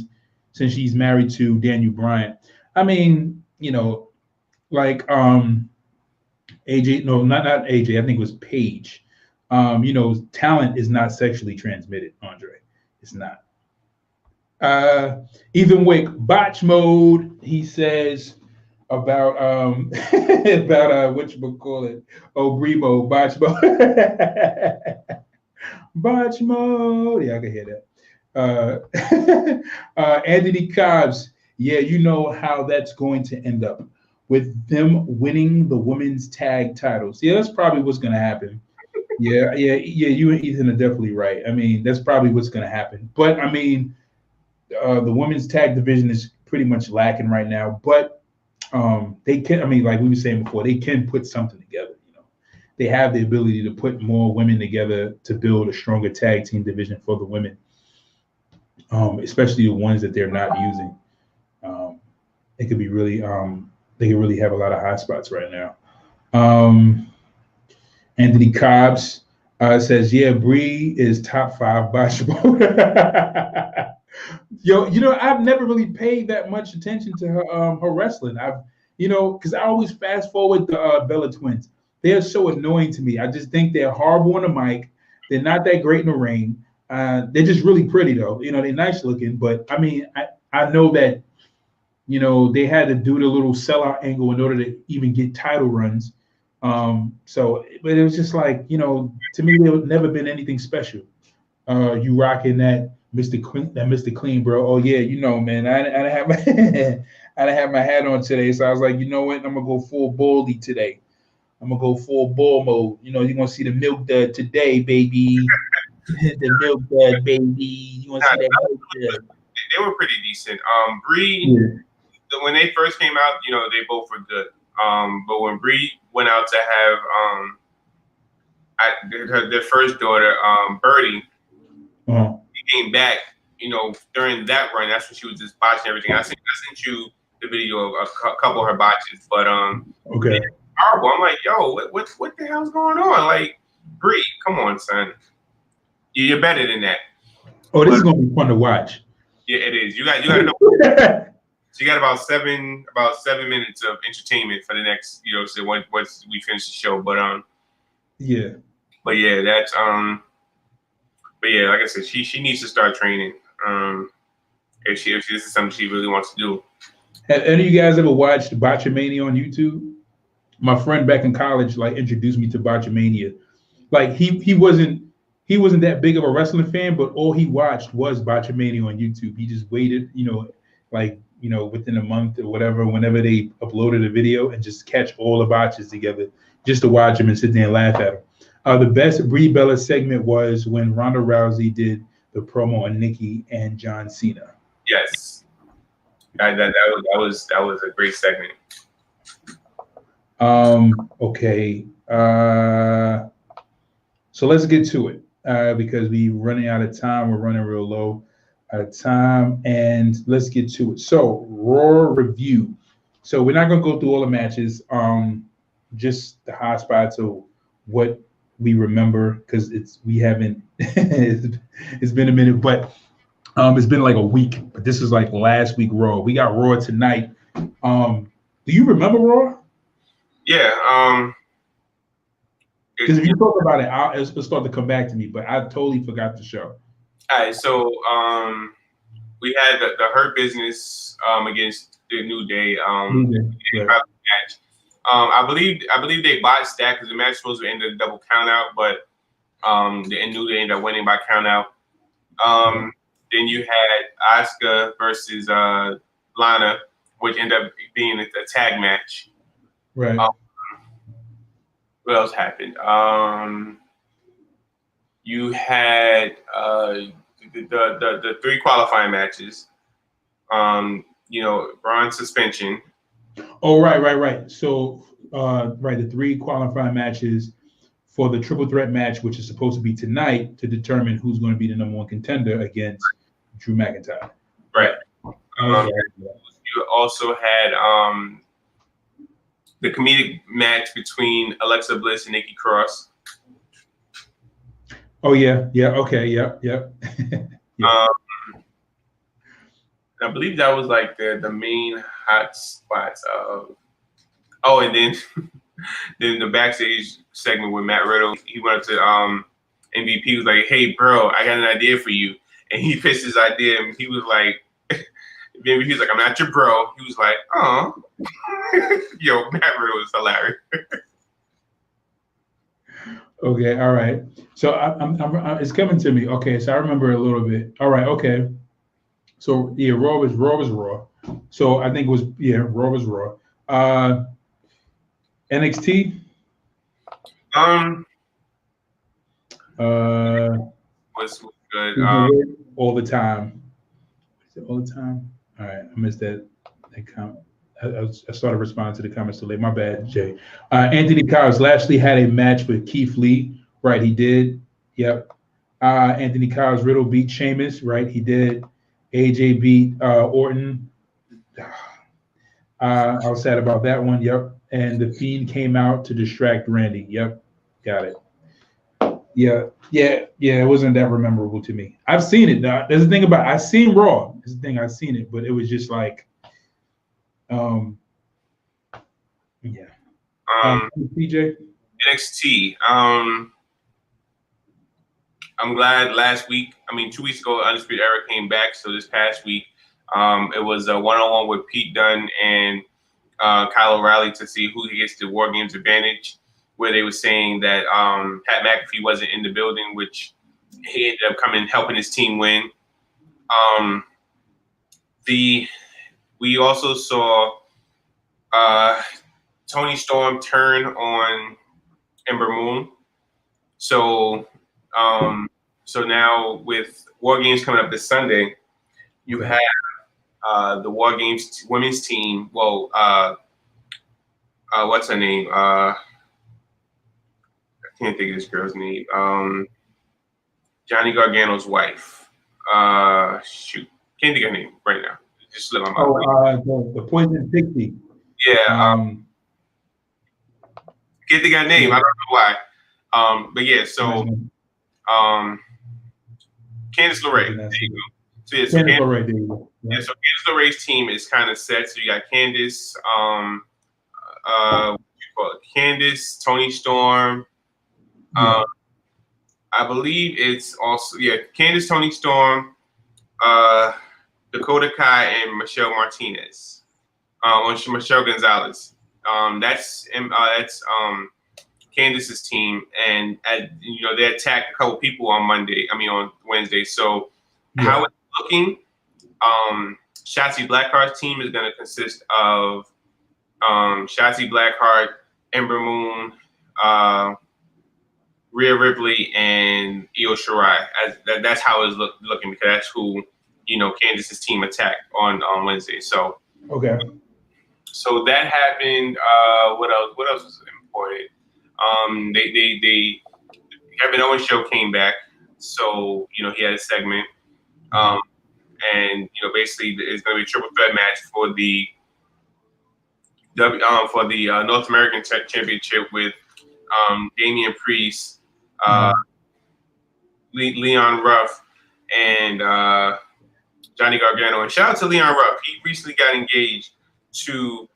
to Daniel Bryan. I mean, like AJ, no, not AJ, I think it was Paige. Talent is not sexually transmitted, Andre. It's not. Ethan Wick, botch mode, he says about what you would call it. Oh, Bremo, botch mode. Botch mode. Yeah, I can hear that. Anthony Cobbs, yeah, you know how that's going to end up with them winning the women's tag titles. Yeah, that's probably what's going to happen. Yeah. You and Ethan are definitely right. I mean, that's probably what's going to happen. But I mean, the women's tag division is pretty much lacking right now. But they can. I mean, like we were saying before, they can put something together. They have the ability to put more women together to build a stronger tag team division for the women, especially the ones that they're not using. It could be really. They could really have a lot of high spots right now. Anthony Cobbs says, yeah, Bree is top 5 botch mode. Yo, I've never really paid that much attention to her wrestling. Because I always fast forward the Bella Twins. They're so annoying to me. I just think they're horrible on the mic. They're not that great in the ring. They're just really pretty though. They're nice looking. But I mean, I know that they had to do the little sellout angle in order to even get title runs. But it was just like, to me, there never been anything special. You rocking that Mr. Clean, bro. Oh yeah, man. I didn't have my I didn't have my hat on today, so I was like, you know what? I'm gonna go full baldy today. I'm gonna go full ball mode. You're gonna see the milk dud today, baby. The milk dud, baby. You wanna see that milk dud? They were pretty decent. Bree, when they first came out, they both were good. But when Bree went out to have their first daughter, Birdie, he came back, during that run. That's when she was just botching everything. I sent you the video of a couple of her botches, but okay. Horrible. I'm like, yo, what the hell's going on? Like, Bree, come on, son. You're better than that. Oh, this is gonna be fun to watch. Yeah, it is. You got to know. So you got about seven minutes of entertainment for the next, so once we finish the show. But yeah. But yeah, that's But yeah, like I said, she needs to start training. If this is something she really wants to do. Have any of you guys ever watched Botchamania on YouTube? My friend back in college like introduced me to Botchamania. Like he wasn't that big of a wrestling fan, but all he watched was Botchamania on YouTube. He just waited, like within a month or whatever, whenever they uploaded a video, and just catch all the botches together, just to watch them and sit there and laugh at them. The best Brie Bella segment was when Ronda Rousey did the promo on Nikki and John Cena. Yes, that was a great segment. Okay. So let's get to it because we're running out of time. We're running real low out of time, and let's get to it. So Raw review. So we're not going to go through all the matches. Just the high spots of what we remember because we haven't. It's been a minute, but it's been like a week. But this is like last week Raw. We got Raw tonight. Do you remember Raw? Yeah. Because if you talk about it, it'll start to come back to me. But I totally forgot the show. All right. So we had the Hurt Business against the New Day. Match. I believe they botched that because the match was supposed to end in a double count out, but the New Day ended up winning by count out. Then you had Asuka versus Lana, which ended up being a tag match. Right. What else happened? You had the 3 qualifying matches. Braun suspension. Oh, right. So, the 3 qualifying matches for the triple threat match, which is supposed to be tonight, to determine who's going to be the number 1 contender against Drew McIntyre. Right. You also had the comedic match between Alexa Bliss and Nikki Cross. Oh yeah, okay, yep. Yeah. I believe that was like the main hot spots of. Oh, and then then the backstage segment with Matt Riddle. He went up to MVP, was like, "Hey, bro, I got an idea for you," and he pitched his idea, and he was like. He was like, "I'm not your bro." He was like, "Oh, yo, Matt Riddle was hilarious." Okay, all right. So it's coming to me. Okay, so I remember a little bit. All right, okay. So yeah, Raw was Raw. So I think it was Raw was Raw. NXT. Was good. All the time. Is it all the time? All right, I missed that comment. I started responding to the comments too late. My bad, Jay. Anthony Kyle Lashley had a match with Keith Lee. Right, he did. Yep. Anthony Kyle's Riddle beat Sheamus. Right, he did. AJ beat Orton. I was sad about that one. Yep. And the Fiend came out to distract Randy. Yep. Got it. Yeah. It wasn't that memorable to me. I've seen it. There's the thing about I've seen Raw. There's the thing I've seen it, but it was just like, PJ. NXT. I'm glad 2 weeks ago, Undisputed Era came back. So this past week, it was a one-on-one with Pete Dunne and Kyle O'Reilly to see who gets the War Games advantage, where they were saying that Pat McAfee wasn't in the building, which he ended up helping his team win. We also saw Tony Storm turn on Ember Moon. So now with War Games coming up this Sunday, you have the War Games women's team. Well, what's her name? I can't think of this girl's name. Johnny Gargano's wife. Can't think of her name right now. It just slipped my mind. The Poison Pixie. Yeah. Can't think of her name. I don't know why. But yeah, so Candice LeRae. There you go. So yeah, so Candice LeRae's team is kind of set. So you got Candice, what you call it? Candice, Tony Storm. I believe it's also Candice, Tony Storm, Dakota Kai, and Michelle Martinez. on Michelle Gonzalez. That's Candace's team, and they attacked a couple people on Wednesday. So how it's looking, Shotzi Blackheart's team is going to consist of Shotzi Blackheart, Ember Moon, Rhea Ripley, and Io Shirai. That's how it's looking, because that's who Candace's team attacked on Wednesday. So okay. So that happened. What else? What else was important? They Kevin Owens show came back, so he had a segment, and basically it's going to be a triple threat match for the North American Championship with Damian Priest, Leon Ruff, and Johnny Gargano. And shout out to Leon Ruff. He recently got engaged to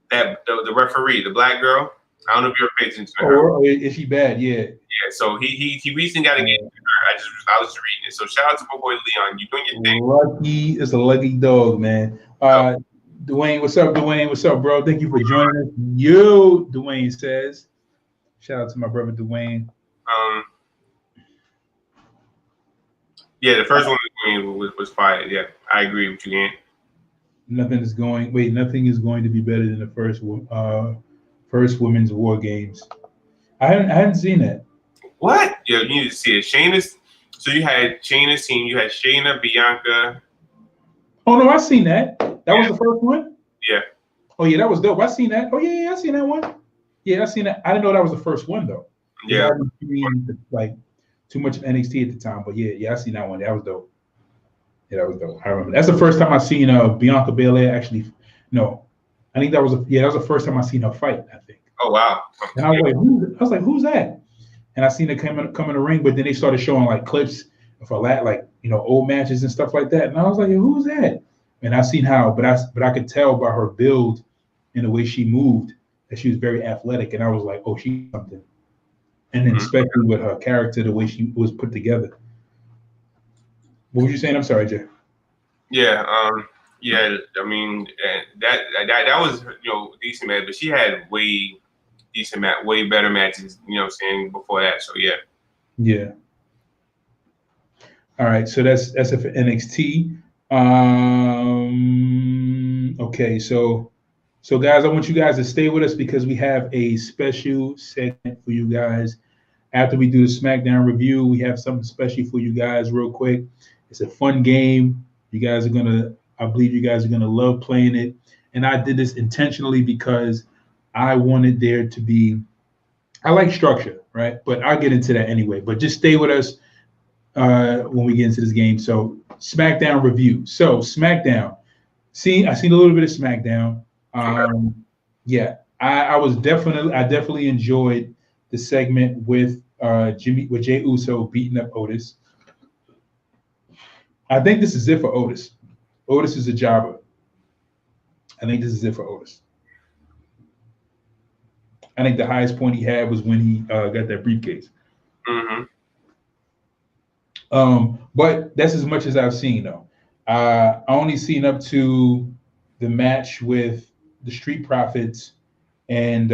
the referee, the black girl. I don't know if you're paid attention to her. Oh, is she bad? Yeah. Yeah. So he recently got engaged to her. I was just reading it. So shout out to my boy Leon. You doing your thing. Lucky. It's a lucky dog, man. Dwayne, what's up, Dwayne? What's up, bro? Thank you for joining us. You, Dwayne says. Shout out to my brother Dwayne. Yeah, the first one was fire. Yeah, I agree with you, Ant. Nothing is going to be better than the first women's War Games. I hadn't seen that. What? Yeah, you need to see it. Shayna's. So you had Shayna's team. You had Shayna, Bianca. Oh no, I seen that. That was the first one. Yeah. Oh yeah, that was dope. I seen that. Oh yeah, I seen that one. Yeah, I seen that. I didn't know that was the first one though. Yeah. I didn't see, like too much of NXT at the time, but yeah, I seen that one. That was dope. Yeah, that was dope. I remember. That's the first time I seen Bianca Belair actually. No, I think that was the first time I seen her fight. I think. Oh wow! And I was like, who's that? And I seen her come in the ring, but then they started showing like clips for old matches and stuff like that. And I was like, who's that? And I seen how, but I could tell by her build and the way she moved that she was very athletic. And I was like, oh, she's something. And then especially with her character, the way she was put together. What were you saying? I'm sorry, Jay. Yeah, yeah. I mean, that was decent match, but she had way better matches. Saying before that. So yeah. Yeah. All right. So that's it for NXT. Okay. So guys, I want you guys to stay with us because we have a special segment for you guys. After we do the SmackDown review, we have something special for you guys real quick. It's a fun game. I believe you guys are gonna love playing it. And I did this intentionally because I wanted there to be, I like structure, right? But I'll get into that anyway. But just stay with us when we get into this game. So SmackDown review. So SmackDown. I seen a little bit of SmackDown. Yeah, I definitely enjoyed the segment with Jay Uso beating up Otis. I think this is it for Otis. Otis is a jobber. I think this is it for Otis. I think the highest point he had was when he got that briefcase. But that's as much as I've seen, though. I only seen up to the match with the Street Profits and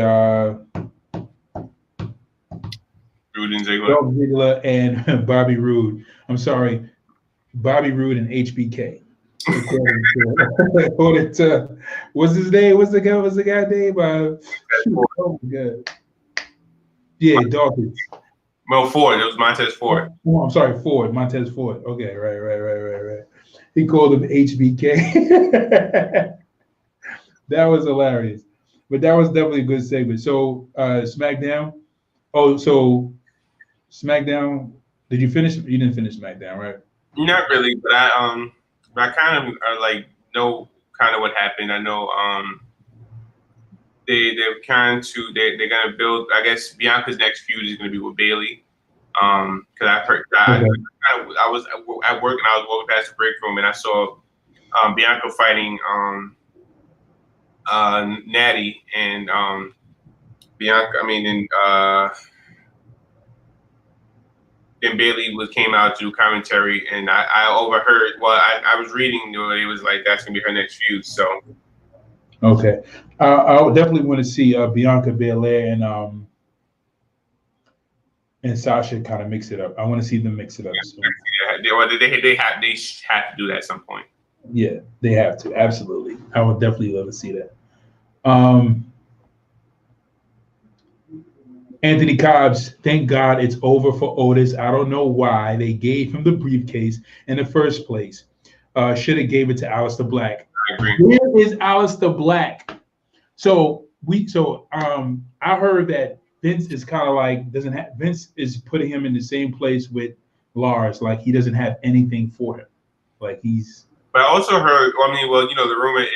Ziggler and Bobby Roode. I'm sorry, Bobby Roode and HBK. What's his name? What's the guy name? Oh my God. Yeah, Dawkins. Well, Ford. It was Montez Ford. Oh, I'm sorry, Ford. Montez Ford. Okay, right. He called him HBK. That was hilarious. But that was definitely a good segment. So SmackDown. Oh, so SmackDown. Did you finish? You didn't finish SmackDown, right? Not really, but I kind of know kind of what happened. I know they're gonna build. I guess Bianca's next feud is gonna be with Bayley. Because I heard I was at work and I was walking past the break room and I saw Bianca fighting Natty and then Bayley came out to do commentary, and I overheard. Well, I was reading, it was like that's gonna be her next feud. So, Okay. I would definitely want to see Bianca Belair and Sasha kind of mix it up. I want to see them mix it up. So. Yeah, they have to do that at some point. Yeah, they have to. Absolutely. I would definitely love to see that. Um, Anthony Cobbs, thank God it's over for Otis. I don't know why they gave him the briefcase in the first place. Should have gave it to Aleister Black. I agree. Where is Aleister Black? I heard that Vince is kind of like doesn't have Vince is putting him in the same place with Lars, like he doesn't have anything for him. Like he's But I also heard, I mean, well, the rumor is,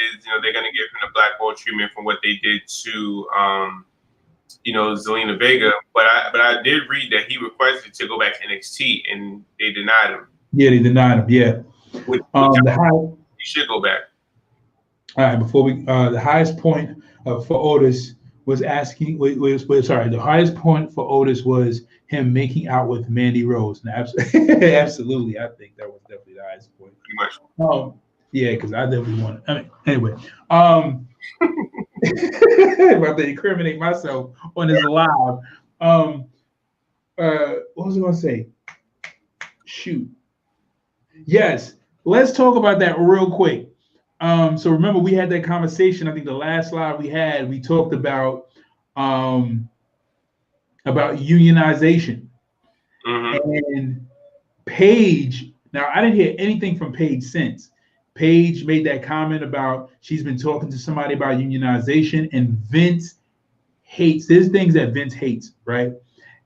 they're going to give him the black ball treatment from what they did to, Zelina Vega. But I did read that he requested to go back to NXT and they denied him. Yeah, they denied him. Yeah. He should go back. All right. Before we, the highest point for Otis was asking. The highest point for Otis was him making out with Mandy Rose. And absolutely, I think that was definitely the highest point. Pretty much. Yeah, because I definitely want. Anyway. I'm about to incriminate myself on this live. What was I going to say? Shoot. Yes, let's talk about that real quick. So remember, we had that conversation. I think the last live we had, we talked about unionization. Mm-hmm. And Paige. Now, I didn't hear anything from Paige since. Paige made that comment about she's been talking to somebody about unionization, and Vince hates. There's things that Vince hates, right?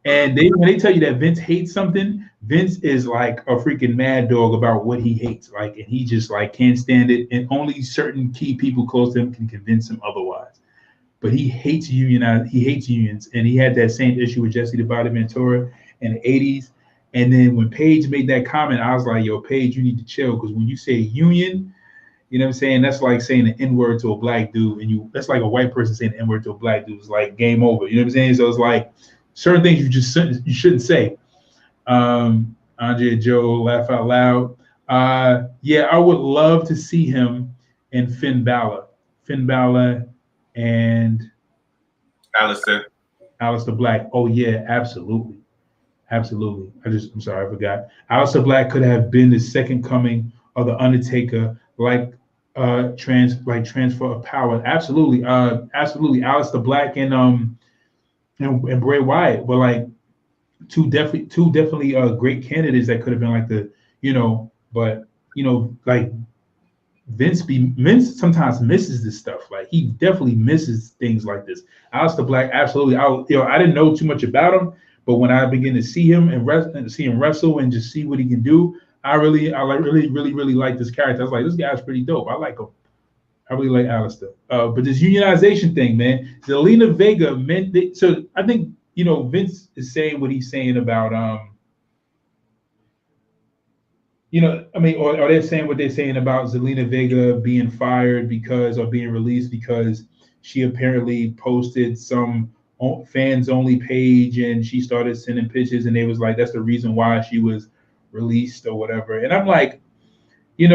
And when they tell you that Vince hates something, Vince is like a freaking mad dog about what he hates. Like, and he just like can't stand it. And only certain key people close to him can convince him otherwise. But he hates He hates unions, and he had that same issue with Jesse the Body Ventura in the '80s. And then when Paige made that comment, I was like, yo, Paige, you need to chill. Because when you say union, you know what I'm saying? That's like saying an N-word to a black dude. And that's like a white person saying an N-word to a black dude. It's like game over. You know what I'm saying? So it's like certain things you shouldn't say. Andre Joe, laugh out loud. Yeah, I would love to see him and Finn Balor. Finn Balor and Aleister Black. Oh, yeah, absolutely. Absolutely. I'm sorry, I forgot. Aleister Black could have been the second coming of the Undertaker, transfer of power. Absolutely. Absolutely. Aleister Black and Bray Wyatt were like two definitely great candidates that could have been like like Vince sometimes misses this stuff. Like he definitely misses things like this. Aleister Black, absolutely. I didn't know too much about him. But when I begin to see him and see him wrestle and just see what he can do, I really like this character. I was like, this guy's pretty dope. I like him. I really like Aleister. But this unionization thing, man, Zelina Vega meant so I think Vince is saying what he's saying about or they're saying what they're saying about Zelina Vega being fired or being released because she apparently posted some fans only page and she started sending pictures and they was like that's the reason why she was released or whatever. And I'm like, they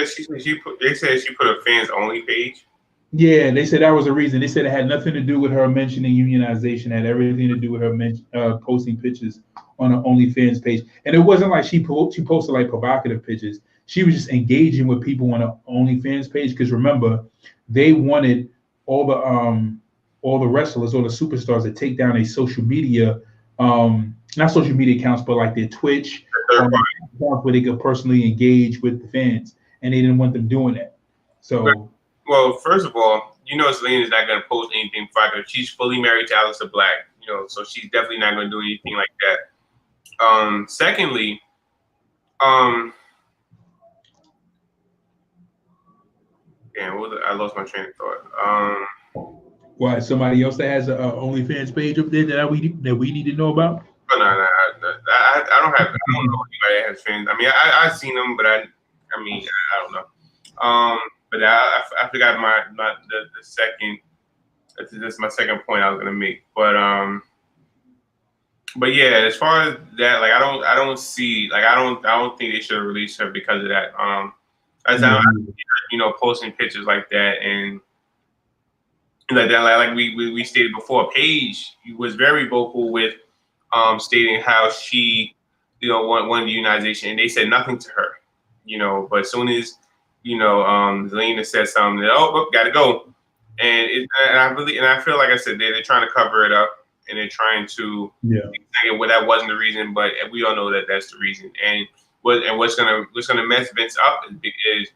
said she put a fans only page. Yeah, they said that was a reason. They said it had nothing to do with her mentioning unionization. It had everything to do with her posting pictures on her OnlyFans page. And it wasn't like she posted like provocative pictures. She was just engaging with people on her OnlyFans page. Because remember, they wanted all the wrestlers, all the superstars to take down a social media, not social media accounts, but like their Twitch, where they could personally engage with the fans. And they didn't want them doing that. So. Well, first of all, Zelina's not going to post anything private. She's fully married to Aleister Black, so she's definitely not going to do anything like that. Secondly, I lost my train of thought. Why, somebody else that has a OnlyFans page up there that we need to know about? No, I don't know anybody that has fans. I mean, I've seen them, but I don't know. But I forgot the second. That's my second point I was gonna make. But yeah, as far as that, like I don't see, like I don't think they should have released her because of that. As I, posting pictures like that and like that, like we stated before, Paige was very vocal with stating how she, wanted the unionization, and they said nothing to her, But as soon as, Zelina said something, gotta go, and I feel like I said they're trying to cover it up, and they're trying to well, that wasn't the reason, but we all know that that's the reason, and what's gonna mess Vince up is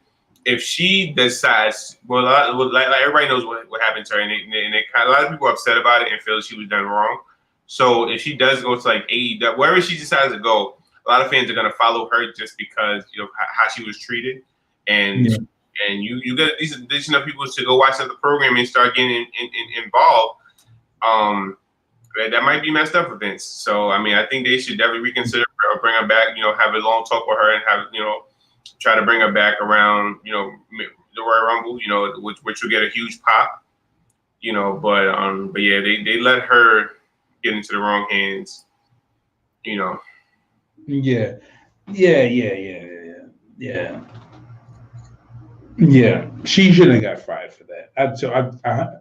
if she decides, like everybody knows what happened to her, and a lot of people are upset about it and feel she was done wrong. So if she does go to like AEW, wherever she decides to go, a lot of fans are gonna follow her just because how she was treated, and you get these additional people to go watch the program and start getting involved. That might be messed up for Vince. So I mean, I think they should definitely reconsider or bring her back. Have a long talk with her and have try to bring her back around, the Royal Rumble, which will get a huge pop, but yeah, they let her get into the wrong hands, Yeah. She shouldn't have got fired for that. I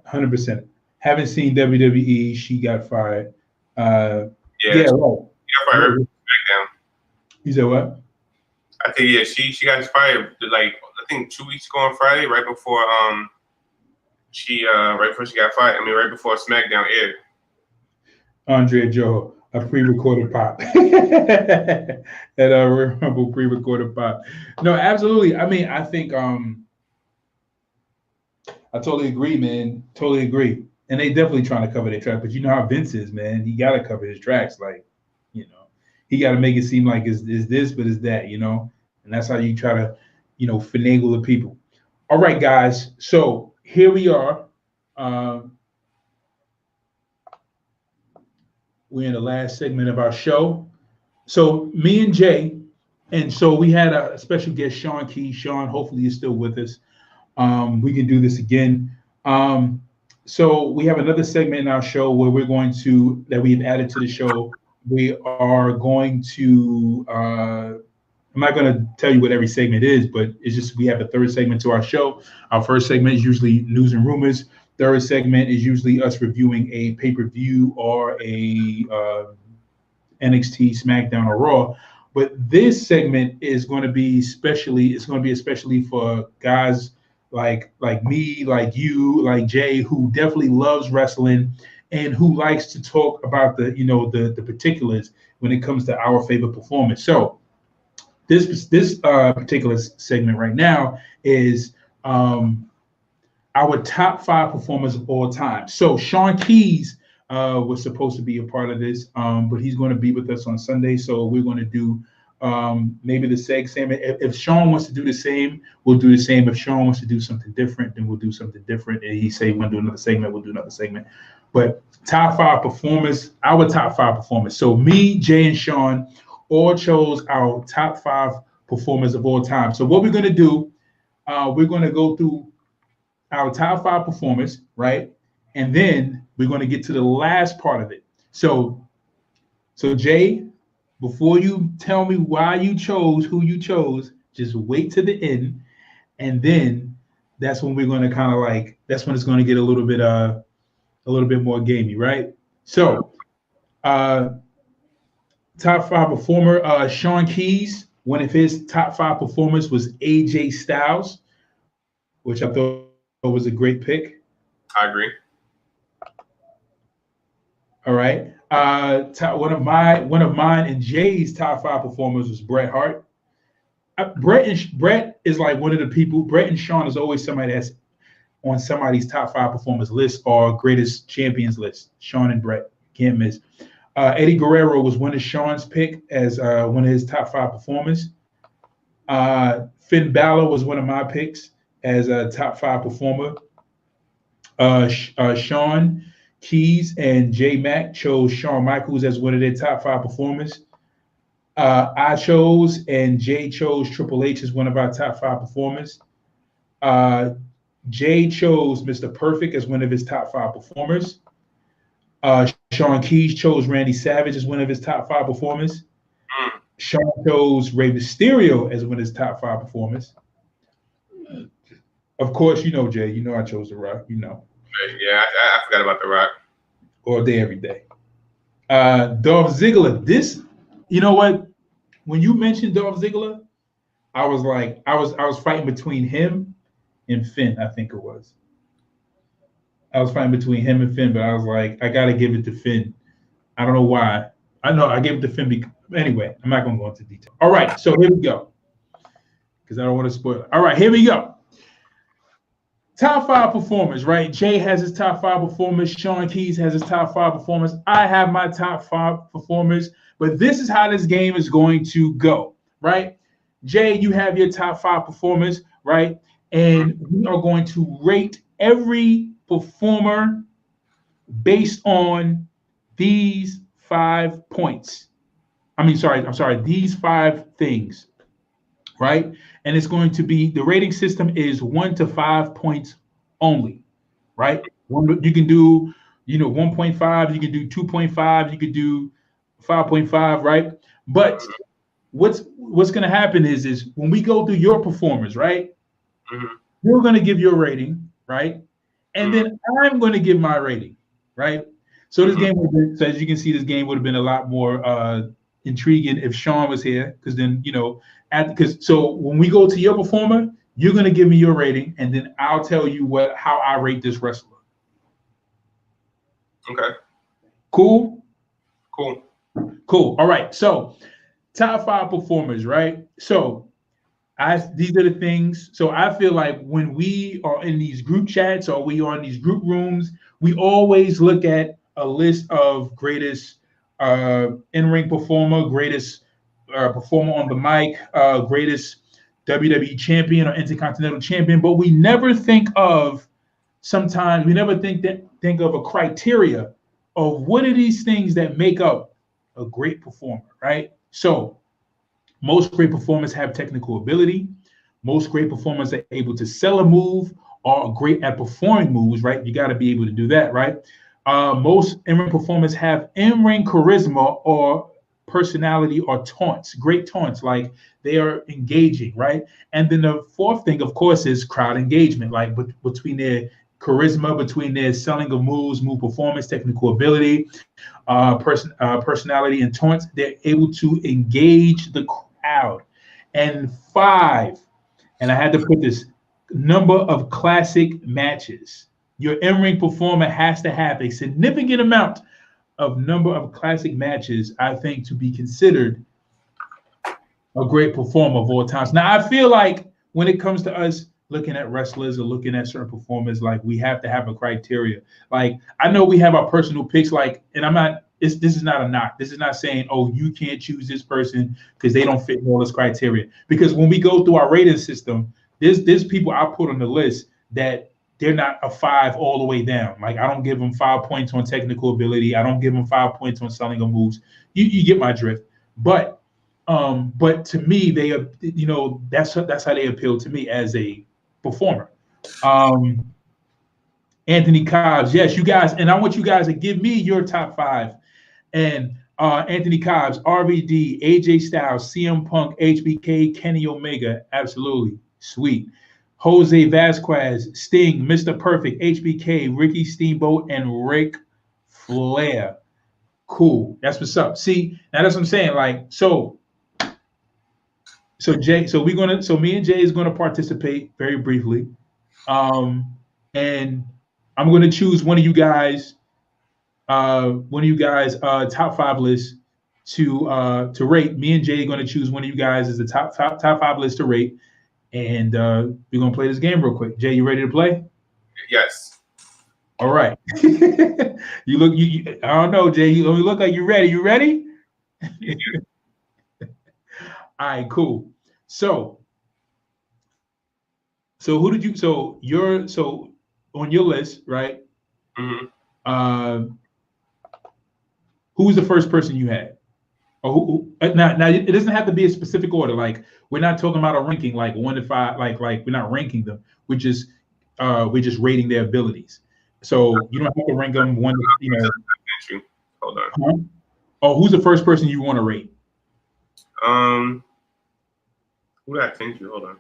100% haven't seen WWE. She got fired. Right. She got fired SmackDown. You said what? I think she got fired like I think 2 weeks ago on Friday, right before she got fired. I mean, right before SmackDown aired. Andre Joe, a pre-recorded pop. And a Rumble pre-recorded pop. No, absolutely. I mean, I think I totally agree, man. Totally agree. And they definitely trying to cover their track, but you know how Vince is, man. He got to cover his tracks, like, he got to make it seem like it's this, but it's that, and that's how you try to, finagle the people. All right, guys. So here we are. We're in the last segment of our show. So me and Jay, and so we had a special guest, Sean Key. Sean, hopefully you're still with us. We can do this again. So we have another segment in our show where that we've added to the show. We are going to, I'm not going to tell you what every segment is, but it's just we have a third segment to our show. Our first segment is usually news and rumors. Third segment is usually us reviewing a pay-per-view or a NXT, SmackDown, or Raw. But this segment is going to be especially for guys like me, like you, like Jay, who definitely loves wrestling and who likes to talk about the particulars when it comes to our favorite performance. So this particular segment right now is our top 5 performers of all time. So Sean Keys was supposed to be a part of this, but he's going to be with us on Sunday. So we're going to do maybe the same. If Sean wants to do the same, we'll do the same. If Sean wants to do something different, then we'll do something different. And he say we'll do another segment, we'll do another segment. But top 5 performers, our top 5 performers. So me, Jay, and Sean all chose our top 5 performers of all time. So what we're going to do, we're going to go through our top 5 performers, right? And then we're going to get to the last part of it. So Jay, before you tell me who you chose, just wait to the end, and then that's when we're going to that's when it's going to get a little bit more gamey, right? So, top 5 performer, Sean Keys. One of his top 5 performers was AJ Styles, which I thought was a great pick. I agree. All right. One of mine and Jay's top 5 performers was Bret Hart. Bret is like one of the people. Bret and Sean is always somebody that's on somebody's top 5 performers list or greatest champions list. Sean and Bret, can't miss. Eddie Guerrero was one of Sean's pick as one of his top 5 performers. Finn Balor was one of my picks as a top 5 performer. Sean Keys and J Mac chose Shawn Michaels as one of their top 5 performers. I chose and Jay chose Triple H as one of our top 5 performers. Jay chose Mr. Perfect as one of his top 5 performers. Sean Keys chose Randy Savage as one of his top 5 performers. Sean chose Rey Mysterio as one of his top 5 performers. Of course, you know, Jay. You know I chose The Rock. You know, Yeah, I forgot about The Rock. all day, every day. Dolph Ziggler. This, you know what? When you mentioned Dolph Ziggler, I was like, I was fighting between him and Finn. I think it was. I was fighting between him and Finn, but I was like, I gotta give it to Finn. I don't know why. I know I gave it to Finn. Anyway, I'm not gonna go into detail. All right, so here we go, because I don't want to spoil it. All right, here we go. Top 5 performers, right? Jay has his top 5 performers. Sean Keys has his top 5 performers. I have my top 5 performers, but this is how this game is going to go, right? Jay, you have your top 5 performers, right? And we are going to rate every performer based on these 5 points. I'm sorry, these 5 things, right? And it's going to be, the rating system is 1 to 5 points only, right? You can do, 1.5, you can do 2.5, you could do 5.5, right? But what's going to happen is when we go through your performance, right? Mm-hmm. You're going to give your rating, right? And then I'm going to give my rating, right? So this game would have been, so as you can see, this game would have been a lot more intriguing if Sean was here, because then so when we go to your performer, you're going to give me your rating, and then I'll tell you how I rate this wrestler. Okay. Cool. Cool. All right. So top 5 performers, right? So these are the things. So I feel like when we are in these group chats or we are in these group rooms, we always look at a list of greatest in-ring performer, greatest performer on the mic, greatest WWE champion or intercontinental champion, but we never think of think of a criteria of what are these things that make up a great performer, right? So most great performers have technical ability. Most great performers are able to sell a move or are great at performing moves, right? You got to be able to do that, right? Most in-ring performers have in-ring charisma or personality or taunts, great taunts, like they are engaging, right? And then the 4th thing, of course, is crowd engagement, like between their charisma, between their selling of moves, move performance, technical ability, personality, and taunts, they're able to engage the crowd. And 5, and I had to put this, number of classic matches. Your in-ring performer has to have a significant amount of number of classic matches, I think, to be considered a great performer of all times. Now, I feel like when it comes to us looking at wrestlers or looking at certain performers, like we have to have a criteria. Like I know we have our personal picks, like, and this is not a knock. This is not saying, oh, you can't choose this person because they don't fit all this criteria. Because when we go through our rating system, there's people I put on the list that they're not a 5 all the way down. Like I don't give them 5 points on technical ability. I don't give them 5 points on selling of moves. You get my drift. But to me, they are, that's how they appeal to me as a performer. Anthony Cobbs, yes, you guys, and I want you guys to give me your top 5. And Anthony Cobbs, RVD, AJ Styles, CM Punk, HBK, Kenny Omega, absolutely sweet. Jose Vasquez, Sting, Mr. Perfect, HBK, Ricky Steamboat, and Ric Flair. Cool. That's what's up. See, now that's what I'm saying. Like, so Jay, so me and Jay is gonna participate very briefly. And I'm gonna choose one of you guys top 5 list to rate. Me and Jay are gonna choose one of you guys as the top 5 list to rate. And we're gonna play this game real quick. Jay, you ready to play? Yes. All right. I don't know, Jay. You look like you're ready. You ready? Yeah. All right, cool. So who did you? So on your list, right? Mm-hmm. Who was the first person you had? Or who now it doesn't have to be a specific order. Like we're not talking about a ranking like 1 to 5. Like we're not ranking them. We're just rating their abilities. So you don't have to rank them 1 to. Hold on. Huh? Oh, who's the first person you want to rate? Who did I think you? Hold on.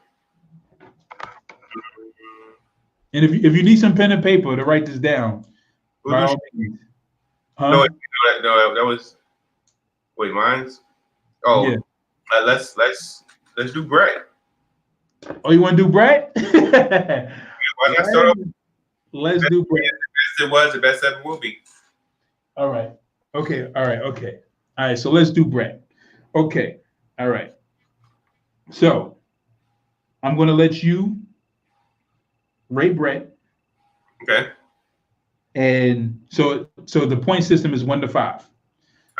And if you need some pen and paper to write this down, Who by do all means. no, Huh? no, that was wait, mine's. Oh, Yeah. let's do Brett. Oh, you want to do Brett? Why not start off? Let's do Brett. The best it was, the best ever will be. All right. Okay. All right. Okay. All right. So let's do Brett. Okay. All right. So I'm going to let you rate Brett. Okay. And so the point system is 1 to 5. All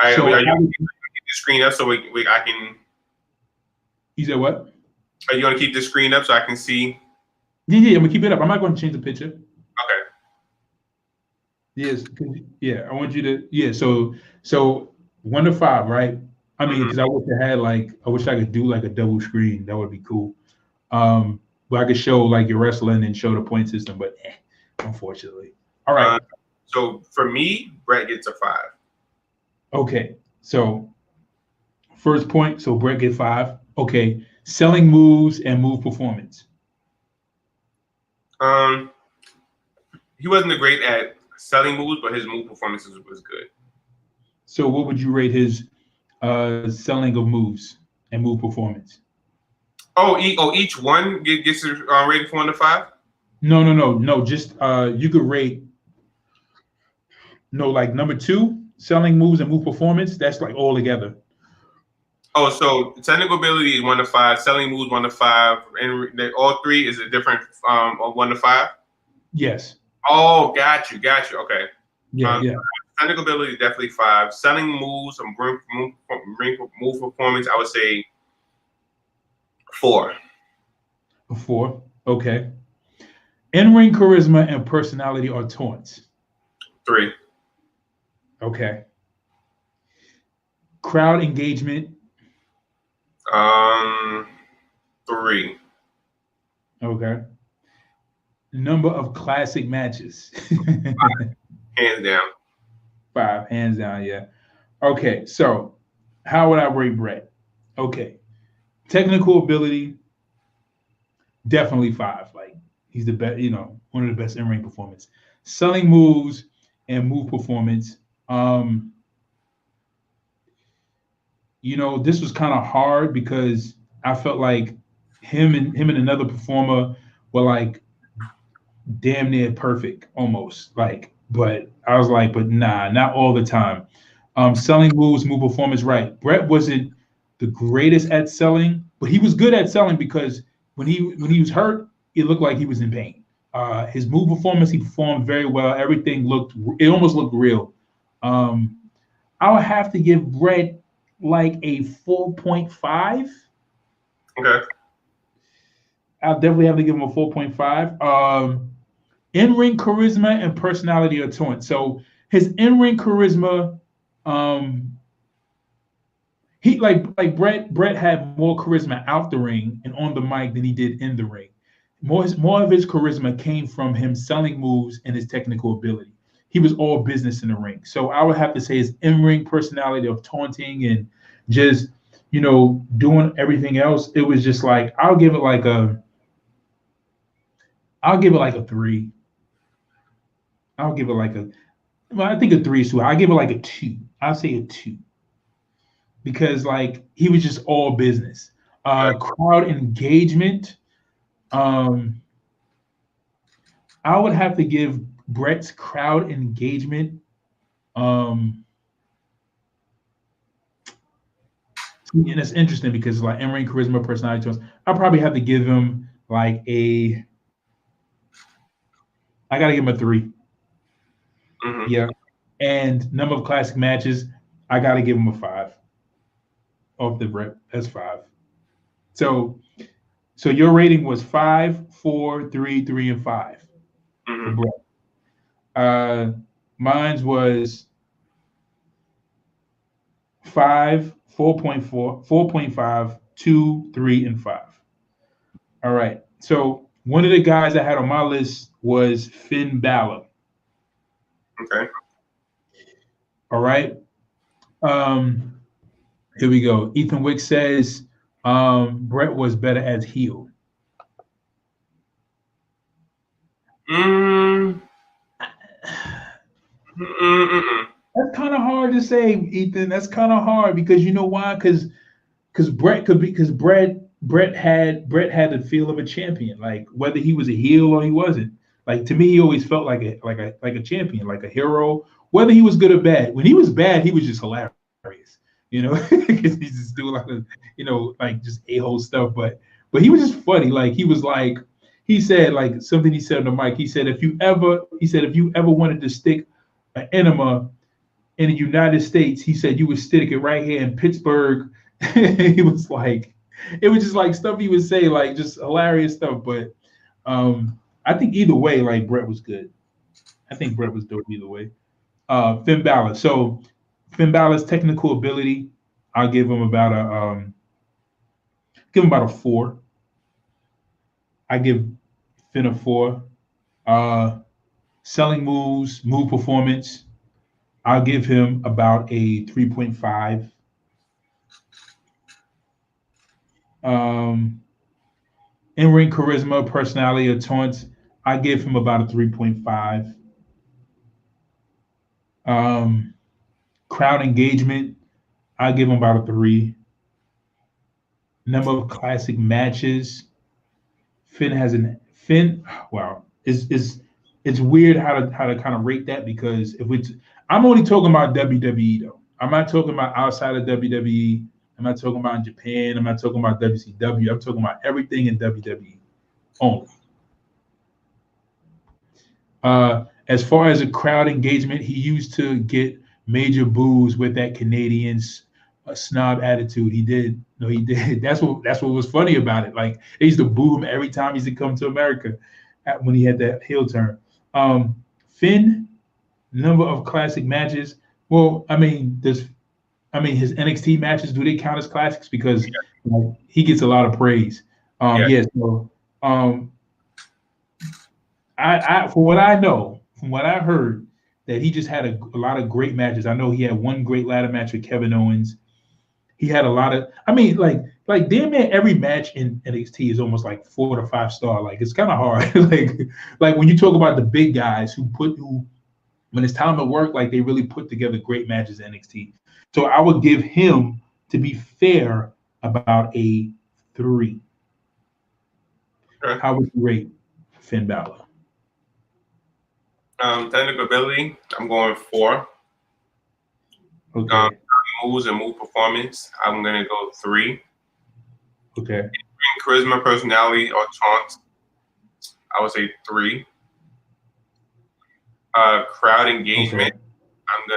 right. So Are you gonna keep the screen up so I can? You said what? Are you gonna keep the screen up so I can see? Yeah, I'm gonna keep it up. I'm not going to change the picture. Okay. Yes, yeah. I want you to So 1 to 5, right? I mean, because I wish I could do like a double screen. That would be cool. But I could show like your wrestling and show the point system, but unfortunately. All right. So for me, Brett gets a 5. Okay. So first point. So Brett get 5. Okay. Selling moves and move performance. He wasn't great at selling moves, but his move performances was good. So what would you rate his selling of moves and move performance? Each one gets rated from 1 to 5. No. Just you could rate like number 2, selling moves and move performance. That's like all together. Oh, so technical ability is 1 to 5, selling moves 1 to 5, and all three is a different of 1 to 5. Yes. Oh, got you. Okay. Yeah. Technical ability definitely 5. Selling moves and move performance, I would say 4. 4. Okay. In-ring charisma and personality are taunts. 3. Okay. Crowd engagement. 3. Okay. Number of classic matches. Hands down. 5, hands down, yeah. Okay, so how would I rate Brett? Okay. Technical ability, definitely 5. Like he's the best, one of the best in-ring performance. Selling moves and move performance. This was kind of hard because I felt like him and another performer were like damn near perfect almost. But I was like, but nah, not all the time. Selling moves, move performance, right. Brett wasn't the greatest at selling, but he was good at selling because when he was hurt, it looked like he was in pain. His move performance, he performed very well. Everything almost looked real. I would have to give Brett like a 4.5. Okay. I'll definitely have to give him a 4.5. In-ring charisma and personality are torn. So his in-ring charisma, he like Brett had more charisma out the ring and on the mic than he did in the ring. More of his charisma came from him selling moves and his technical ability. He was all business in the ring. So I would have to say his in-ring personality of taunting and just doing everything else. It was just like I'll give it like a 3. I'll give it like I think a 3 is too high. I give it like a 2. I'll say a 2 because like he was just all business. Crowd engagement. I would have to give Brett's crowd engagement. And it's interesting because like in-ring charisma, personality to us. I probably have to give him like I gotta give him a 3. Mm-hmm. Yeah. And number of classic matches, I gotta give him a 5. Off the rip, that's 5. So your rating was 5, 4, 3, 3, and 5 for Brett. Mine was 5, 4.4, 4.5, 2, 3, and 5. All right. So one of the guys I had on my list was Finn Balor. Okay. All right. Here we go. Ethan Wick says Brett was better as heel. Mm, That's kind of hard to say, Ethan. That's kind of hard because you know why? Because Brett had the feel of a champion. Like whether he was a heel or he wasn't. Like to me, he always felt like a champion, like a hero. Whether he was good or bad. When he was bad, he was just hilarious. You know, because he just do a lot of like just a-hole stuff. But he was just funny. Like he was like he said like something he said on the mic. If you ever wanted to stick an enema in the United States, he said you would stick it right here in Pittsburgh. He was like, it was just like stuff he would say, like just hilarious stuff. But I think either way, like Brett was good. I think Brett was dope either way. Finn Balor. So Finn Balor's technical ability, I'll give him about a 4. I give Finn a 4. Selling moves, move performance, I'll give him about a 3.5. In-ring charisma, personality, or taunts, I give him about a 3.5. Crowd engagement, I give him about a 3. Number of classic matches, Finn. Wow, it's weird how to kind of rate that because I'm only talking about WWE though. I'm not talking about outside of WWE. I'm not talking about in Japan. I'm not talking about WCW. I'm talking about everything in WWE only. As far as a crowd engagement, he used to get major boos with that Canadian snob attitude. He did. No, he did. That's what was funny about it. Like they used to boo him every time he used to come to America when he had that heel turn. Finn, number of classic matches. Well, his NXT matches, do they count as classics? Because he gets a lot of praise. Yeah. So from what I know, from what I heard, that he just had a lot of great matches. I know he had one great ladder match with Kevin Owens. He had a lot of, like damn man, every match in NXT is almost like 4 to 5 star. Like it's kind of hard. like when you talk about the big guys who when it's time to work, like they really put together great matches in NXT. So I would give him, to be fair, about a 3. Sure. How would you rate Finn Balor? Technical ability, I'm going 4. Okay. Moves and move performance, I'm gonna go 3. Okay. Charisma, personality, or taunts, I would say 3. Crowd engagement, okay. I'm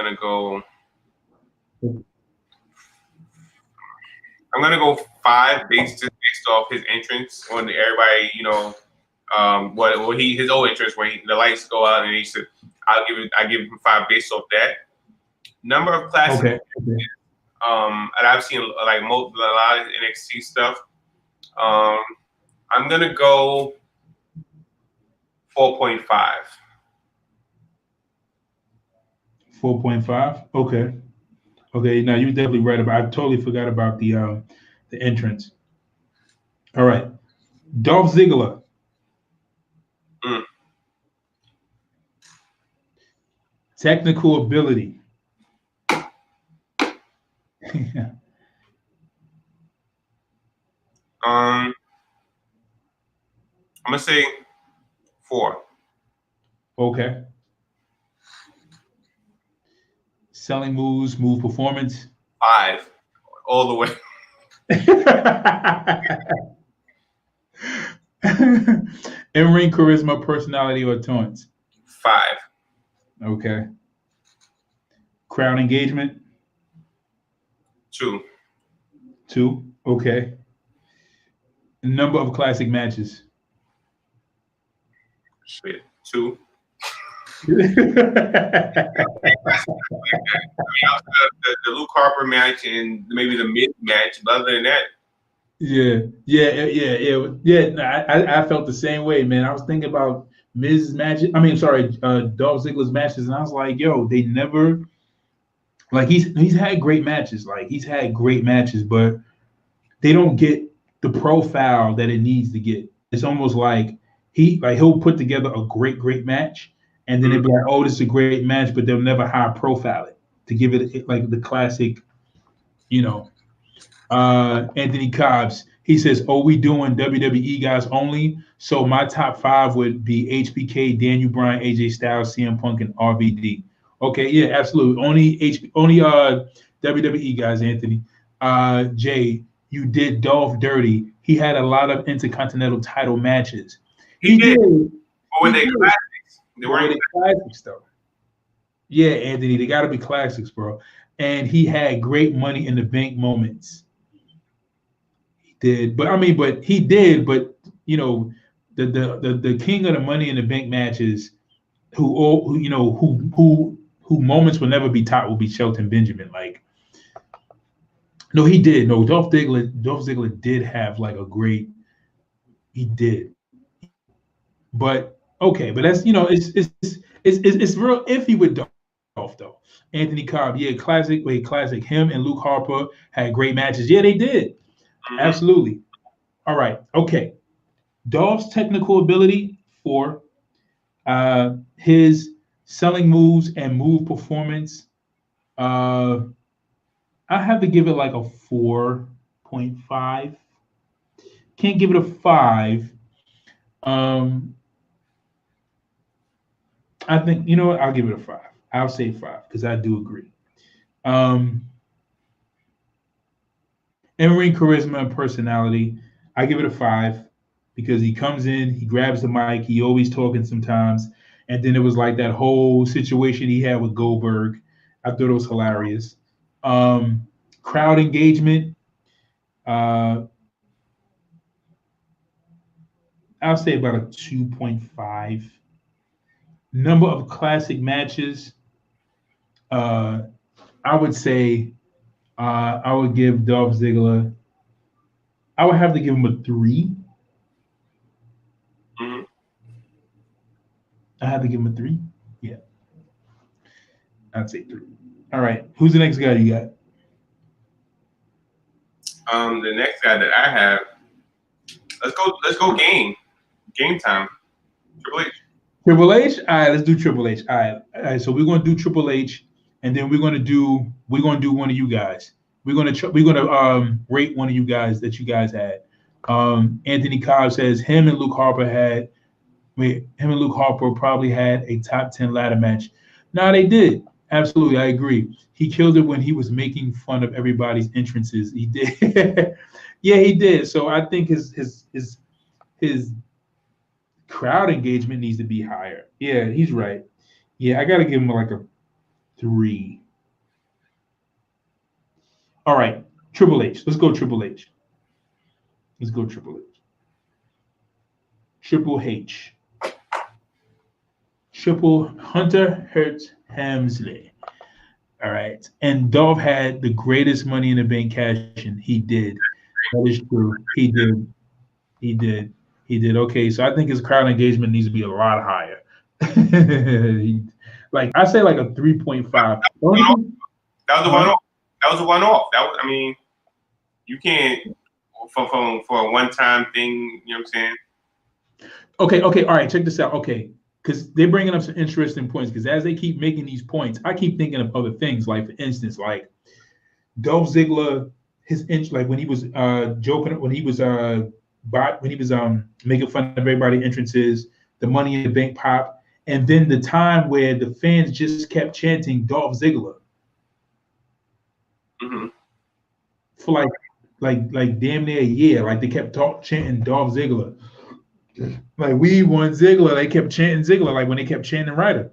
gonna go 5 based off his entrance on everybody, his old entrance where the lights go out and he said I give him 5 based off that. Number of classic matches, and I've seen like a lot of NXT stuff. I'm gonna go 4.5. 4.5. Okay. Okay. Now you're definitely right about. I totally forgot about the entrance. All right. Dolph Ziggler. Technical ability. I'm gonna say 4. Okay. Selling moves, move performance. 5, all the way. In-ring charisma, personality, or taunts. 5. Okay. Crowd engagement. 2. 2. Okay. Number of classic matches. Shit. 2. The Luke Harper match and maybe the mid match, but other than that. Yeah. I felt the same way, man. I was thinking about Miz's matches. Dolph Ziggler's matches, and I was like, yo, they never. Like he's had great matches. But they don't get the profile that it needs to get. It's almost like he'll put together a great match, and then they'll be like, oh, this is a great match, but they'll never high profile it to give it like the classic, you know. Anthony Cobbs, he says, "Oh, we doing WWE guys only." So my top five would be HBK, Daniel Bryan, AJ Styles, CM Punk, and RVD. Okay, yeah, absolutely. Only WWE guys, Anthony. Jay, you did Dolph dirty. He had a lot of intercontinental title matches. He did. Or were they classics? They weren't classics though. Yeah, Anthony, they got to be classics, bro. And he had great Money in the Bank moments. Did, but he did, but you know, the king of the Money in the Bank matches, who moments will never be taught will be Shelton Benjamin. Like, no, he did. No, Dolph Ziggler did have like a great. He did, but okay, but that's it's real iffy with Dolph though. Anthony Cobb, yeah, classic. Him and Luke Harper had great matches. Yeah, they did. Absolutely. All right. Okay. Dolph's technical ability, 4. His selling moves and move performance, I have to give it like a 4.5. Can't give it a 5. I think, you know what? I'll give it a 5. I'll say 5 because I do agree. In-ring charisma and personality, I give it a 5 because he comes in, he grabs the mic, he always talking sometimes, and then it was like that whole situation he had with Goldberg. I thought it was hilarious. Crowd engagement, I'll say about a 2.5. Number of classic matches, I would say I would give Dolph Ziggler. I would have to give him a 3. Mm-hmm. I have to give him a 3. Yeah, I'd say 3. All right, who's the next guy you got? The next guy that I have, let's go game time. Triple H. Triple H. All right, let's do Triple H. All right. So we're gonna do Triple H, and then we're gonna do one of you guys. We're gonna rate one of you guys that you guys had. Anthony Cobb says him and Luke Harper probably had a top 10 ladder match. No, they did. Absolutely, I agree. He killed it when he was making fun of everybody's entrances. He did. Yeah, he did. So I think his crowd engagement needs to be higher. Yeah, he's right. Yeah, I gotta give him like a 3. All right, Triple H. Let's go Triple H. Triple H. Triple Hunter Hurts Helmsley. All right. And Dolph had the greatest Money in the Bank cash in. He did. That is true. He did. Okay, so I think his crowd engagement needs to be a lot higher. Like I say, like a 3.5. That was a one-off. I mean, you can't for a one-time thing. You know what I'm saying? Okay. All right. Check this out. Okay, because they're bringing up some interesting points. Because as they keep making these points, I keep thinking of other things. Like for instance, like Dolph Ziggler, like when he was joking, when he was making fun of everybody entrances, the Money in the Bank pop, and then the time where the fans just kept chanting Dolph Ziggler for like damn near a year. Like they kept chanting Dolph Ziggler. Like we won Ziggler, they kept chanting Ziggler. Like when they kept chanting Ryder,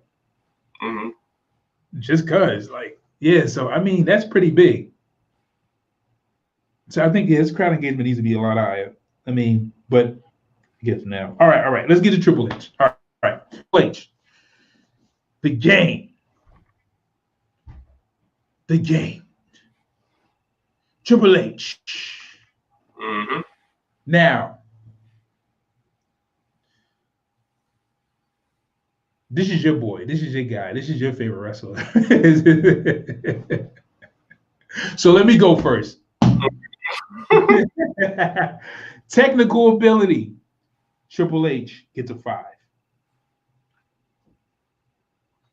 just cause, like, yeah. So I mean, that's pretty big. So I think his crowd engagement needs to be a lot higher. I mean, but I guess now. All right. Let's get to Triple H. All right. Triple H. The game. Triple H. Now, this is your boy. This is your guy. This is your favorite wrestler. So let me go first. Technical ability. Triple H gets a 5.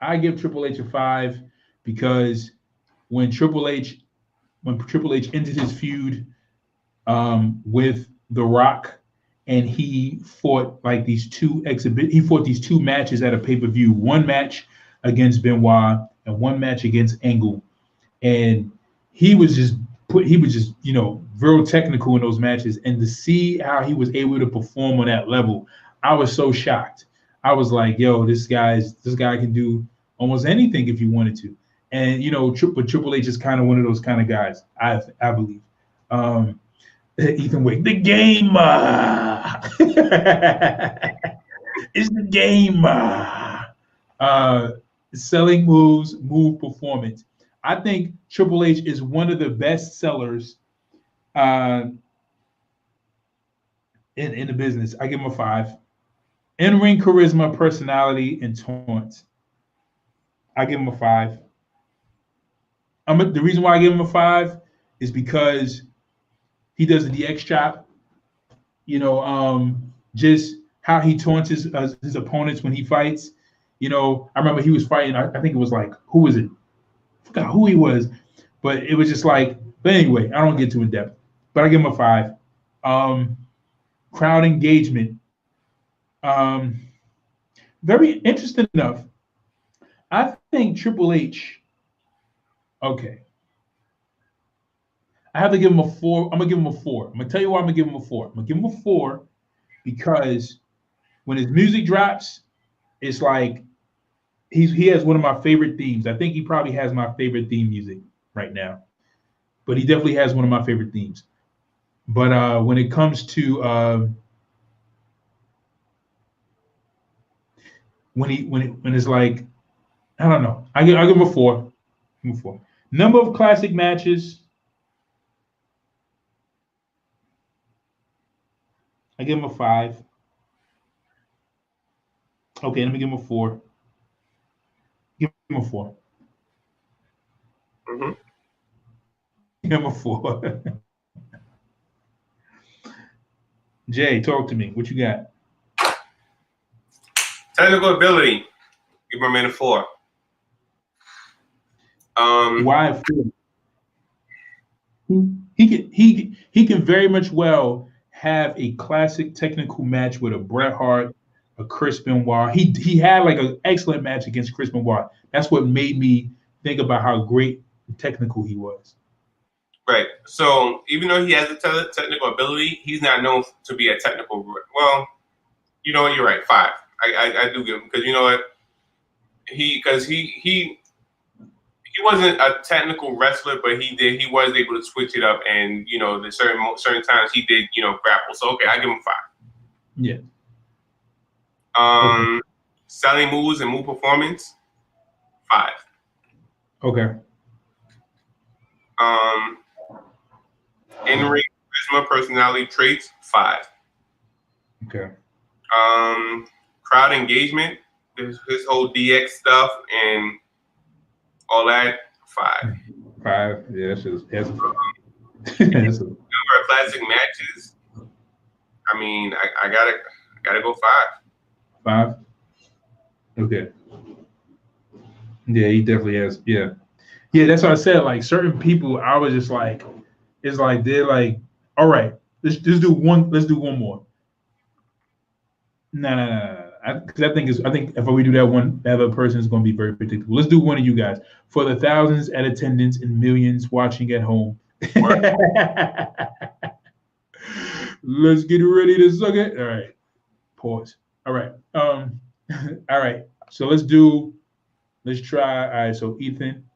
I give Triple H a 5 because when Triple H ended his feud with The Rock, and he fought like these two matches at a pay-per-view. One match against Benoit and one match against Angle, and he was just real technical in those matches. And to see how he was able to perform on that level, I was so shocked. I was like, yo, this guy can do almost anything if he wanted to. And but Triple H is kind of one of those kind of guys, I believe. Ethan Wake, the game. It's the game. Selling moves, move performance. I think Triple H is one of the best sellers in the business. I give him a 5. In-ring charisma, personality, and taunts. I give him a 5. The reason why I give him a 5 is because he does the DX chop. Just how he taunts his opponents when he fights. I remember he was fighting. I think it was like, who was it? I forgot who he was, but it was just like. But anyway, I don't get too in depth. But I give him a 5. Crowd engagement. Very interesting enough. I think Triple H. Okay. I have to give him a 4. I'm gonna give him a 4. I'm gonna tell you why I'm gonna give him a 4. I'm gonna give him a 4 because when his music drops, it's like he has one of my favorite themes. I think he probably has my favorite theme music right now, but he definitely has one of my favorite themes. But when it comes to when it's like, I don't know, I give him a 4. Number of classic matches. I give him a 5. Okay, let me give him a 4. Give him a 4. Mm-hmm. Give him a 4. Jay, talk to me. What you got? Technical ability. Give him a 4. Why a 4? He can very much well have a classic technical match with a Bret Hart, a Chris Benoit. He had like an excellent match against Chris Benoit. That's what made me think about how great technical he was. Right. So even though he has a technical ability, he's not known to be a technical. Well, you know what? You're right. 5. I do give him because you know what? He wasn't a technical wrestler, but he was able to switch it up, and the certain times he did grapple. So okay, I give him 5. Yeah. Okay. Selling moves and move performance, 5. Okay. In-ring charisma, personality traits, 5. Okay. Crowd engagement, his whole DX stuff and all that, 5. 5. Yeah, that's a 5. Number of classic matches. I mean, I gotta go 5. 5. Okay. Yeah, he definitely has. Yeah. That's what I said. Like certain people, I was just like, it's like they're like, all right, let's do one. Let's do one more. No. Because I think if we do that one, the other person is going to be very predictable. Let's do one of you guys for the thousands at attendance and millions watching at home. Let's get ready to suck it. All right. Pause. All right. All right. So let's try. All right. So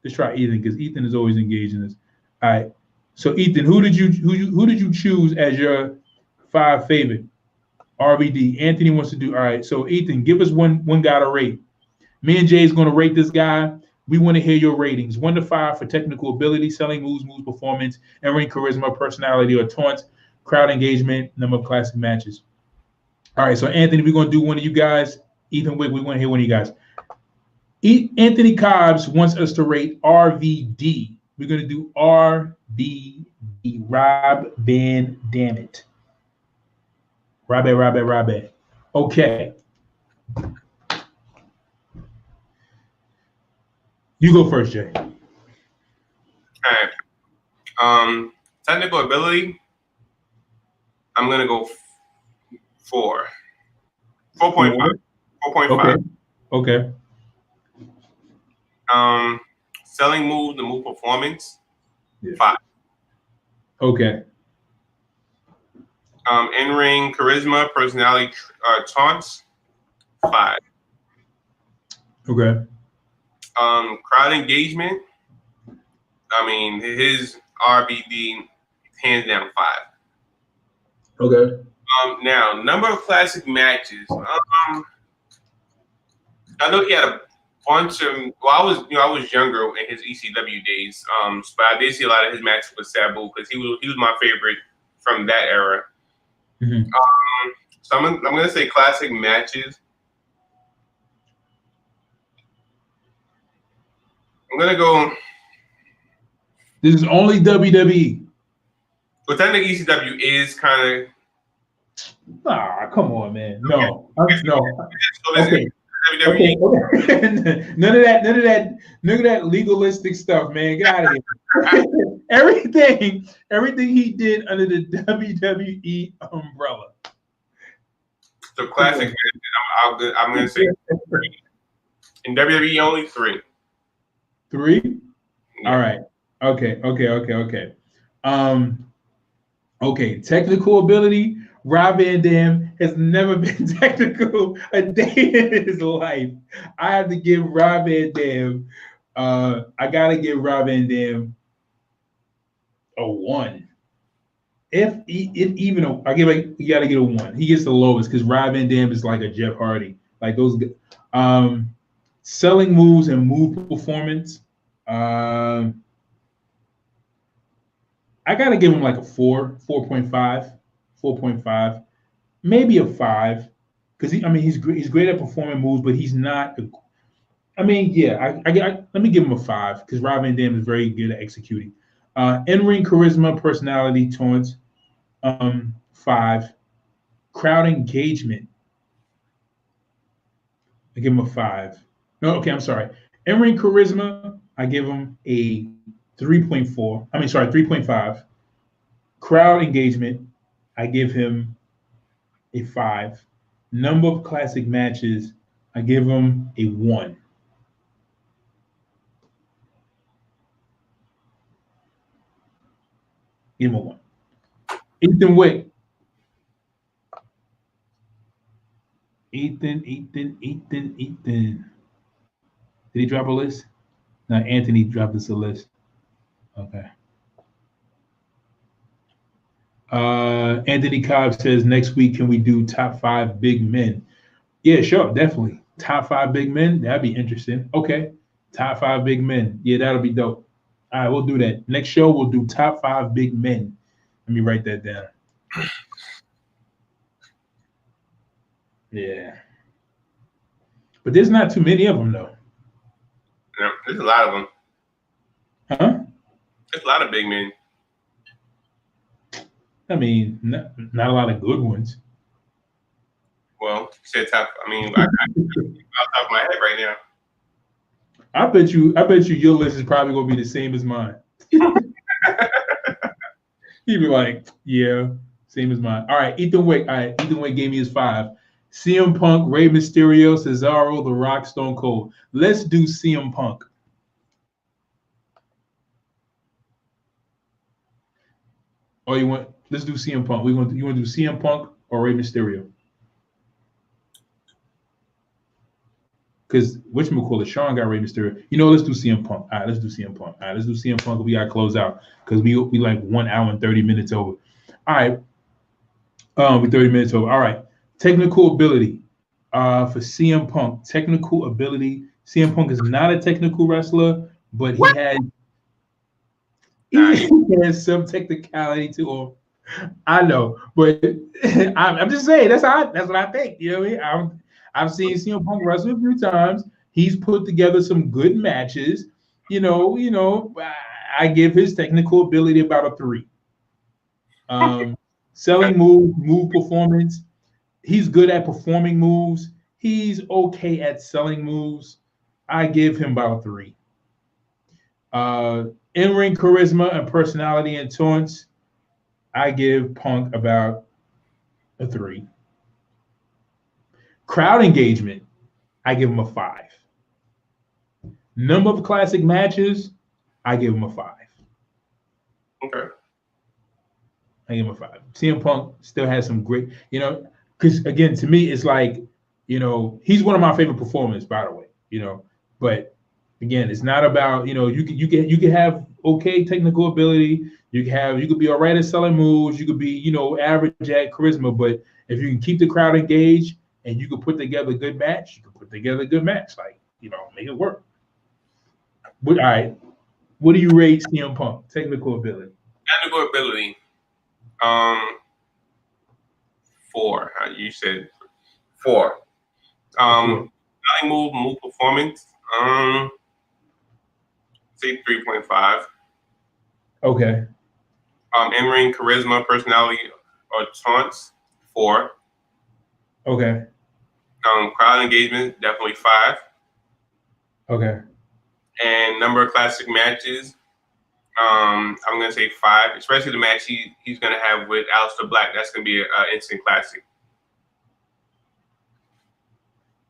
let's try Ethan because Ethan is always engaged in this. All right. So Ethan, who did you choose as your 5 favorite? RVD. Anthony wants to do. All right. So Ethan, give us one guy to rate. Me and Jay is going to rate this guy. We want to hear your ratings. 1 to 5 for technical ability, selling moves, performance, in-ring charisma, personality, or taunts, crowd engagement, number of classic matches. All right. So Anthony, we're going to do one of you guys. Ethan Wick, we want to hear one of you guys. Anthony Cobbs wants us to rate RVD. We're going to do RVD. Rob Van Dammit. Rob. Okay. You go first, Jay. All right. Technical ability, I'm gonna go 4. 4.5. 4.5. Okay. Selling moves and move performance, Yeah. 5. Okay. In-ring charisma, personality, taunts, 5. Okay. Crowd engagement, I mean, his RBD, hands down, 5. Okay. Now, number of classic matches. I know he had a bunch of. Well, I was younger in his ECW days. But I did see a lot of his matches with Sabu because he was my favorite from that era. Mm-hmm. So I'm gonna say classic matches. I'm gonna go. This is only WWE. But technically, ECW is kind of. Ah, come on, man. No. No. So Okay. WWE. Okay. None of that legalistic stuff, man. Get out of here. everything he did under the WWE umbrella. So classic matches. I'm gonna say 3. In WWE, only 3. 3? Yeah. All right. Okay. Okay. Technical ability. Rob Van Dam has never been technical a day in his life. I have to give Rob Van Dam. I gotta give Rob Van Dam a 1. If even you gotta get a 1. He gets the lowest because Rob Van Dam is like a Jeff Hardy. Like those. Selling moves and move performance. I gotta give him like a 4, 4.5, 4.5, maybe a 5, because he's great. He's great at performing moves, but he's not. Let me give him a 5 because Rob Van Dam is very good at executing. In-ring charisma, personality, taunts, 5. Crowd engagement, I give him a 5. No, okay, I'm sorry. In-ring charisma, I give him a 3.4. 3.5. Crowd engagement, I give him a 5. Number of classic matches, I give him a 1. Give him a 1. Ethan Wick. Ethan. Did he drop a list? No, Anthony dropped us a list. Okay. Anthony Cobb says next week, can we do top 5 big men? Yeah, sure, definitely. Top 5 big men, that'd be interesting. Okay. Top 5 big men. Yeah, that'll be dope. All right, we'll do that. Next show, we'll do top 5 big men. Let me write that down. Yeah. But there's not too many of them, though. Yeah, there's a lot of them. Huh? There's a lot of big men. I mean, not a lot of good ones. Well, you said top. I mean, I off the top of my head right now. I bet you your list is probably gonna be the same as mine. He'd be like, yeah, same as mine. All right, Ethan Wick. All right, Ethan Wick gave me his 5. CM Punk, Rey Mysterio, Cesaro, The Rock, Stone Cold. Let's do CM Punk. Oh, let's do CM Punk. You want to do CM Punk or Rey Mysterio? Because whatchamacallit, Sean got Rey Mysterio. Let's do CM Punk. All right, let's do CM Punk. All right, let's do CM Punk. We got to close out because we like 1 hour and 30 minutes over. All right. We're 30 minutes over. All right. Technical ability for CM Punk. Technical ability. CM Punk is not a technical wrestler, but he has some technicality to him. I know, but I'm just saying that's what I think. You know what I mean? I've seen CM Punk wrestle a few times. He's put together some good matches. I give his technical ability about a 3. Selling move performance. He's good at performing moves. He's okay at selling moves. I give him about 3. In-ring charisma and personality and taunts, I give Punk about a 3. Crowd engagement, I give him a 5. Number of classic matches, I give him a 5. Okay. I give him a 5. CM Punk still has some great, because again, to me, it's like, he's one of my favorite performers, by the way, but again, it's not about, you can have okay technical ability, you could be all right at selling moves, you could be, average at charisma, but if you can keep the crowd engaged and you can put together a good match, you can put together a good match, like, make it work. All right, what do you rate CM Punk technical ability? Technical ability, 4. You said 4. Selling move performance, say 3.5. Okay. In-ring charisma, personality, or taunts, 4. Okay. Crowd engagement, definitely 5. Okay. And number of classic matches, I'm gonna say 5. Especially the match he's gonna have with Aleister Black. That's gonna be an instant classic.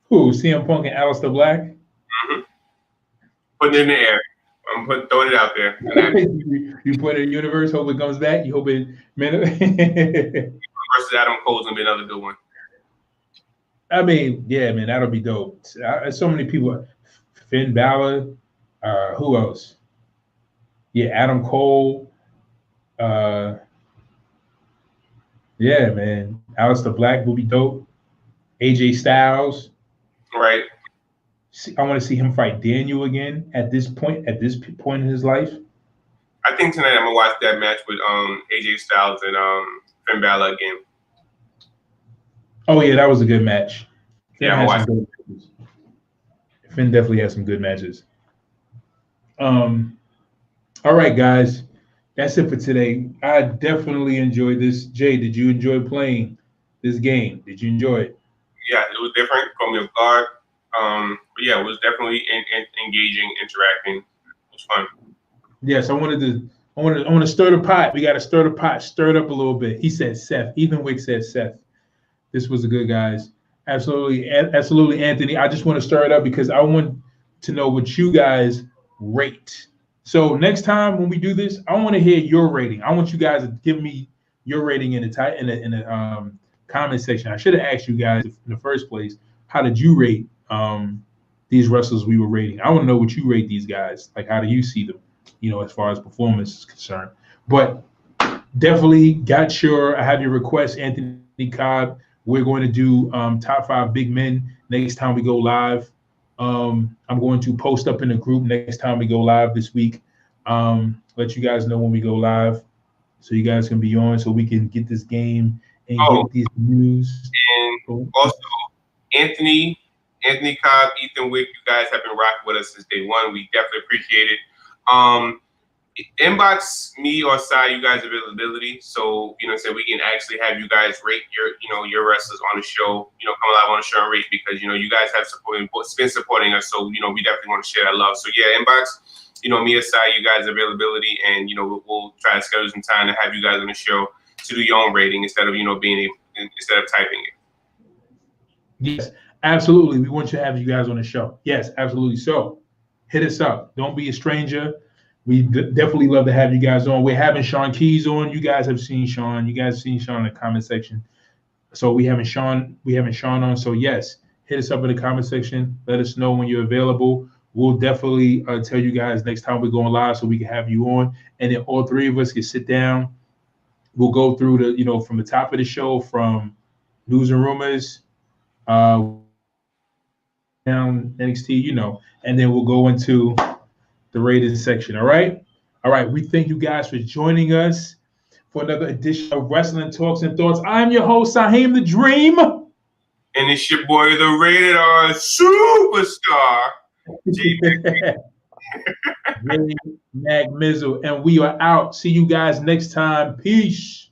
Who? CM Punk and Aleister Black? Mm-hmm. Putting it in the air. I'm throwing it out there. You put it in the universe, hope it comes back. You hope it versus Adam Cole's gonna be another good one. I mean, yeah, man, that'll be dope. So many people. Finn Balor. Who else? Yeah, Adam Cole. Yeah, man. Aleister Black will be dope. AJ Styles. Right. I want to see him fight Daniel again at this point in his life. I think tonight I'm gonna watch that match with AJ Styles and Finn Balor again. Oh yeah, that was a good match. Finn definitely has some good matches. All right, guys, that's it for today. I definitely enjoyed this. Jay, did you enjoy playing this game? Did you enjoy it? Yeah, it was different. Caught me off guard. But yeah, it was definitely engaging, interacting. It was fun. Yes, I want to stir the pot. We got to stir the pot, stir it up a little bit. He said Seth. Ethan Wick said Seth. This was a good, guys. Absolutely, Anthony. I just want to stir it up because I want to know what you guys rate. So next time when we do this, I want to hear your rating. I want you guys to give me your rating in the comment section. I should have asked you guys in the first place, how did you rate these wrestlers we were rating? I want to know what you rate these guys. Like, how do you see them? As far as performance is concerned. But definitely I have your request, Anthony Cobb. We're going to do top 5 big men next time we go live. I'm going to post up in the group next time we go live this week. Let you guys know when we go live, so you guys can be on, so we can get this game and get these news. And also, Anthony Cobb, Ethan Wick, you guys have been rocking with us since day one. We definitely appreciate it. Inbox me or Sai you guys' availability, so so we can actually have you guys rate your wrestlers on the show. Come live on the show and rate, because you guys have been supporting us, so we definitely want to share that love. So yeah, inbox me or Sai you guys' availability, and we'll try to schedule some time to have you guys on the show to do your own rating instead of instead of typing it. Yes, absolutely. We want to have you guys on the show. Yes, absolutely. So hit us up. Don't be a stranger. We definitely love to have you guys on. We're having Sean Keys on. You guys have seen Sean. You guys have seen Sean in the comment section. So we having Sean on. So yes, hit us up in the comment section. Let us know when you're available. We'll definitely tell you guys next time we're going live, so we can have you on, and then all 3 of us can sit down. We'll go through the from the top of the show, from news and rumors, down NXT, and then we'll go into the rated section. All right. We thank you guys for joining us for another edition of Wrestling Talks and Thoughts. I'm your host, Saheem the Dream. And it's your boy, the Rated R Superstar, Mag Mizzle. And we are out. See you guys next time. Peace.